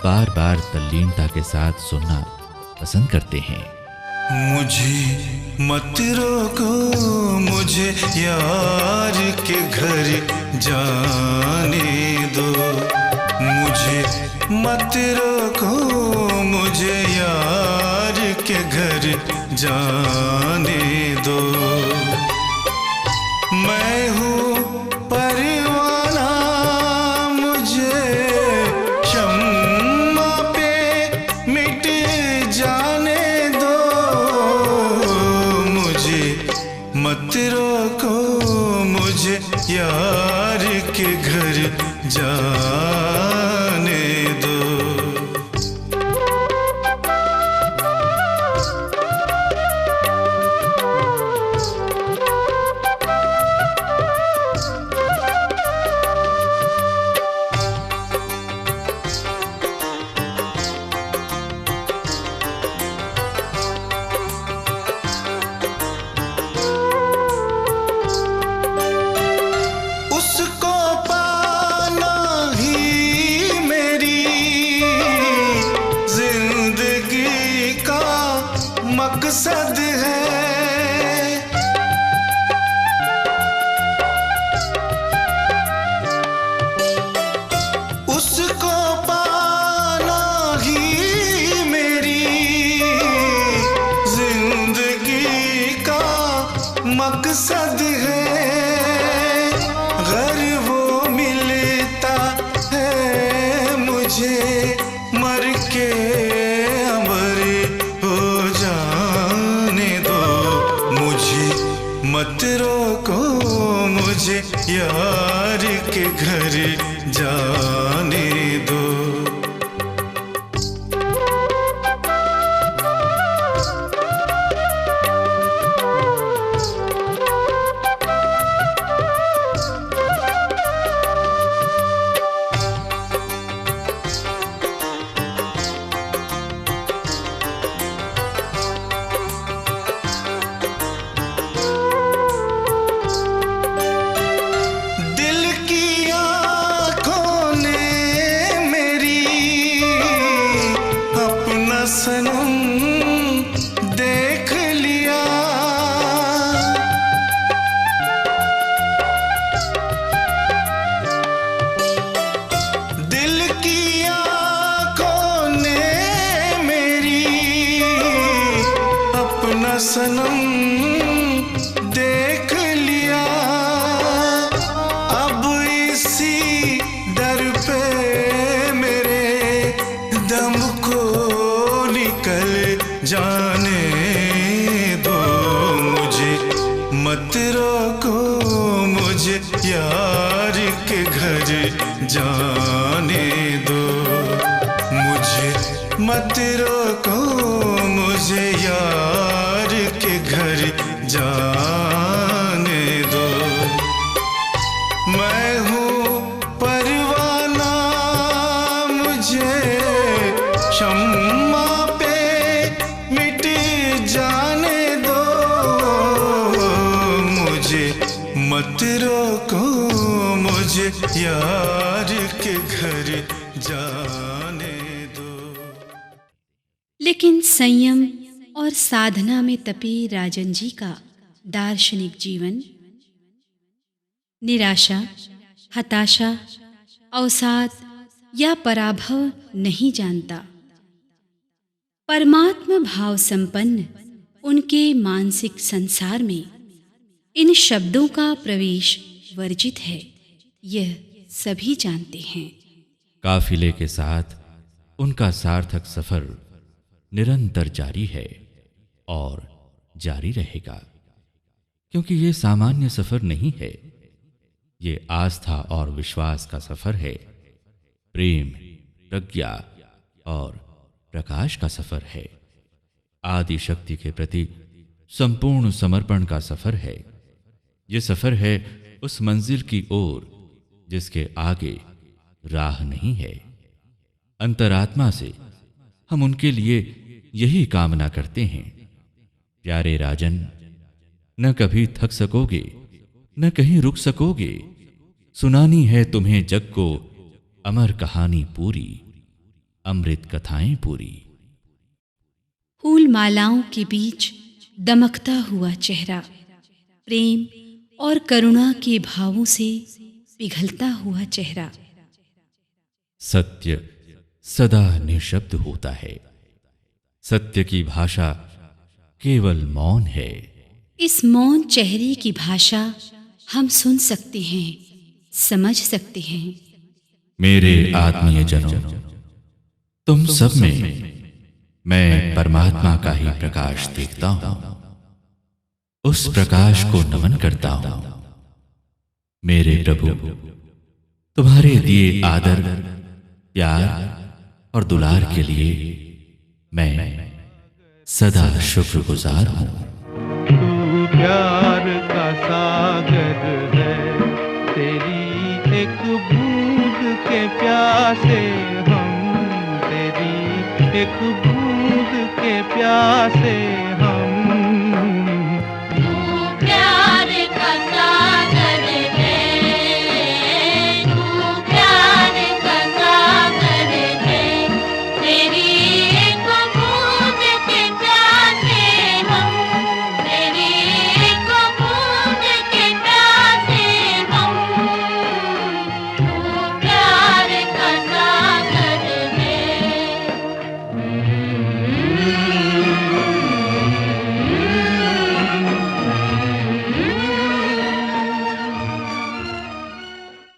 बार बार तल्लीनता के साथ सुनना पसंद करते हैं। मुझे मत रोको, मुझे यार के घर जाने दो। मुझे मत रोको, मुझे यार के घर जाने दो। मैं हूँ परवाना, मुझे शम्मा पे मिट जाने दो। मुझे मत रोको, मुझे यार के घर जाने दो। मकसद है उसको पाना ही मेरी जिंदगी का मकसद है। अगर वो मिलता है मुझे मर के मत रोको, मुझे यार के घर जाने दो। सनम देख लिया, दिल की आँखों ने मेरी अपना सनम देख लिया। अब इसी दर पे मेरे दम को निकल जाने दो। मुझे मत रोको, मुझे यार के घर जाने दो। मुझे मत रोको, मुझे यार के घर जाने दो। मैं हूँ परवाना, मुझे शम्मा पे मिट जाने दो। मुझे मत रोको, मुझे यार के घर जाने दो। लेकिन संयम और साधना में तपे राजन जी का दार्शनिक जीवन निराशा, हताशा, अवसाद या पराभव नहीं जानता। परमात्मा भाव संपन्न उनके मानसिक संसार में इन शब्दों का प्रवेश वर्जित है, यह सभी जानते हैं। काफिले के साथ उनका सार्थक सफर निरंतर जारी है और जारी रहेगा, क्योंकि ये सामान्य सफर नहीं है, ये आस्था और विश्वास का सफर है, प्रेम, प्रज्ञा और प्रकाश का सफर है, आदि शक्ति के प्रति संपूर्ण समर्पण का सफर है। ये सफर है उस मंजिल की ओर जिसके आगे राह नहीं है। अंतरात्मा से हम उनके लिए यही कामना करते हैं। प्यारे राजन, न कभी थक सकोगे, न कहीं रुक सकोगे। सुनानी है तुम्हें जग को अमर कहानी पूरी, अमृत कथाएं पूरी। फूल मालाओं के बीच दमकता हुआ चेहरा, प्रेम और करुणा के भावों से पिघलता हुआ चेहरा। सत्य सदा निशब्द होता है। सत्य की भाषा केवल मौन है। इस मौन चेहरे की भाषा हम सुन सकते हैं, समझ सकते हैं। मेरे आत्मीय जनों, तुम सब में मैं परमात्मा का ही प्रकाश देखता हूं। उस प्रकाश को नमन करता हूं। मेरे प्रभु, तुम्हारे दिए आदर, प्यार और दुलार के लिए मैं सदा शुक्रगुजार हूं। तू प्यार का सागर है, तेरी एक बूंद के प्यासे हम, तेरी एक बूंद के प्यासे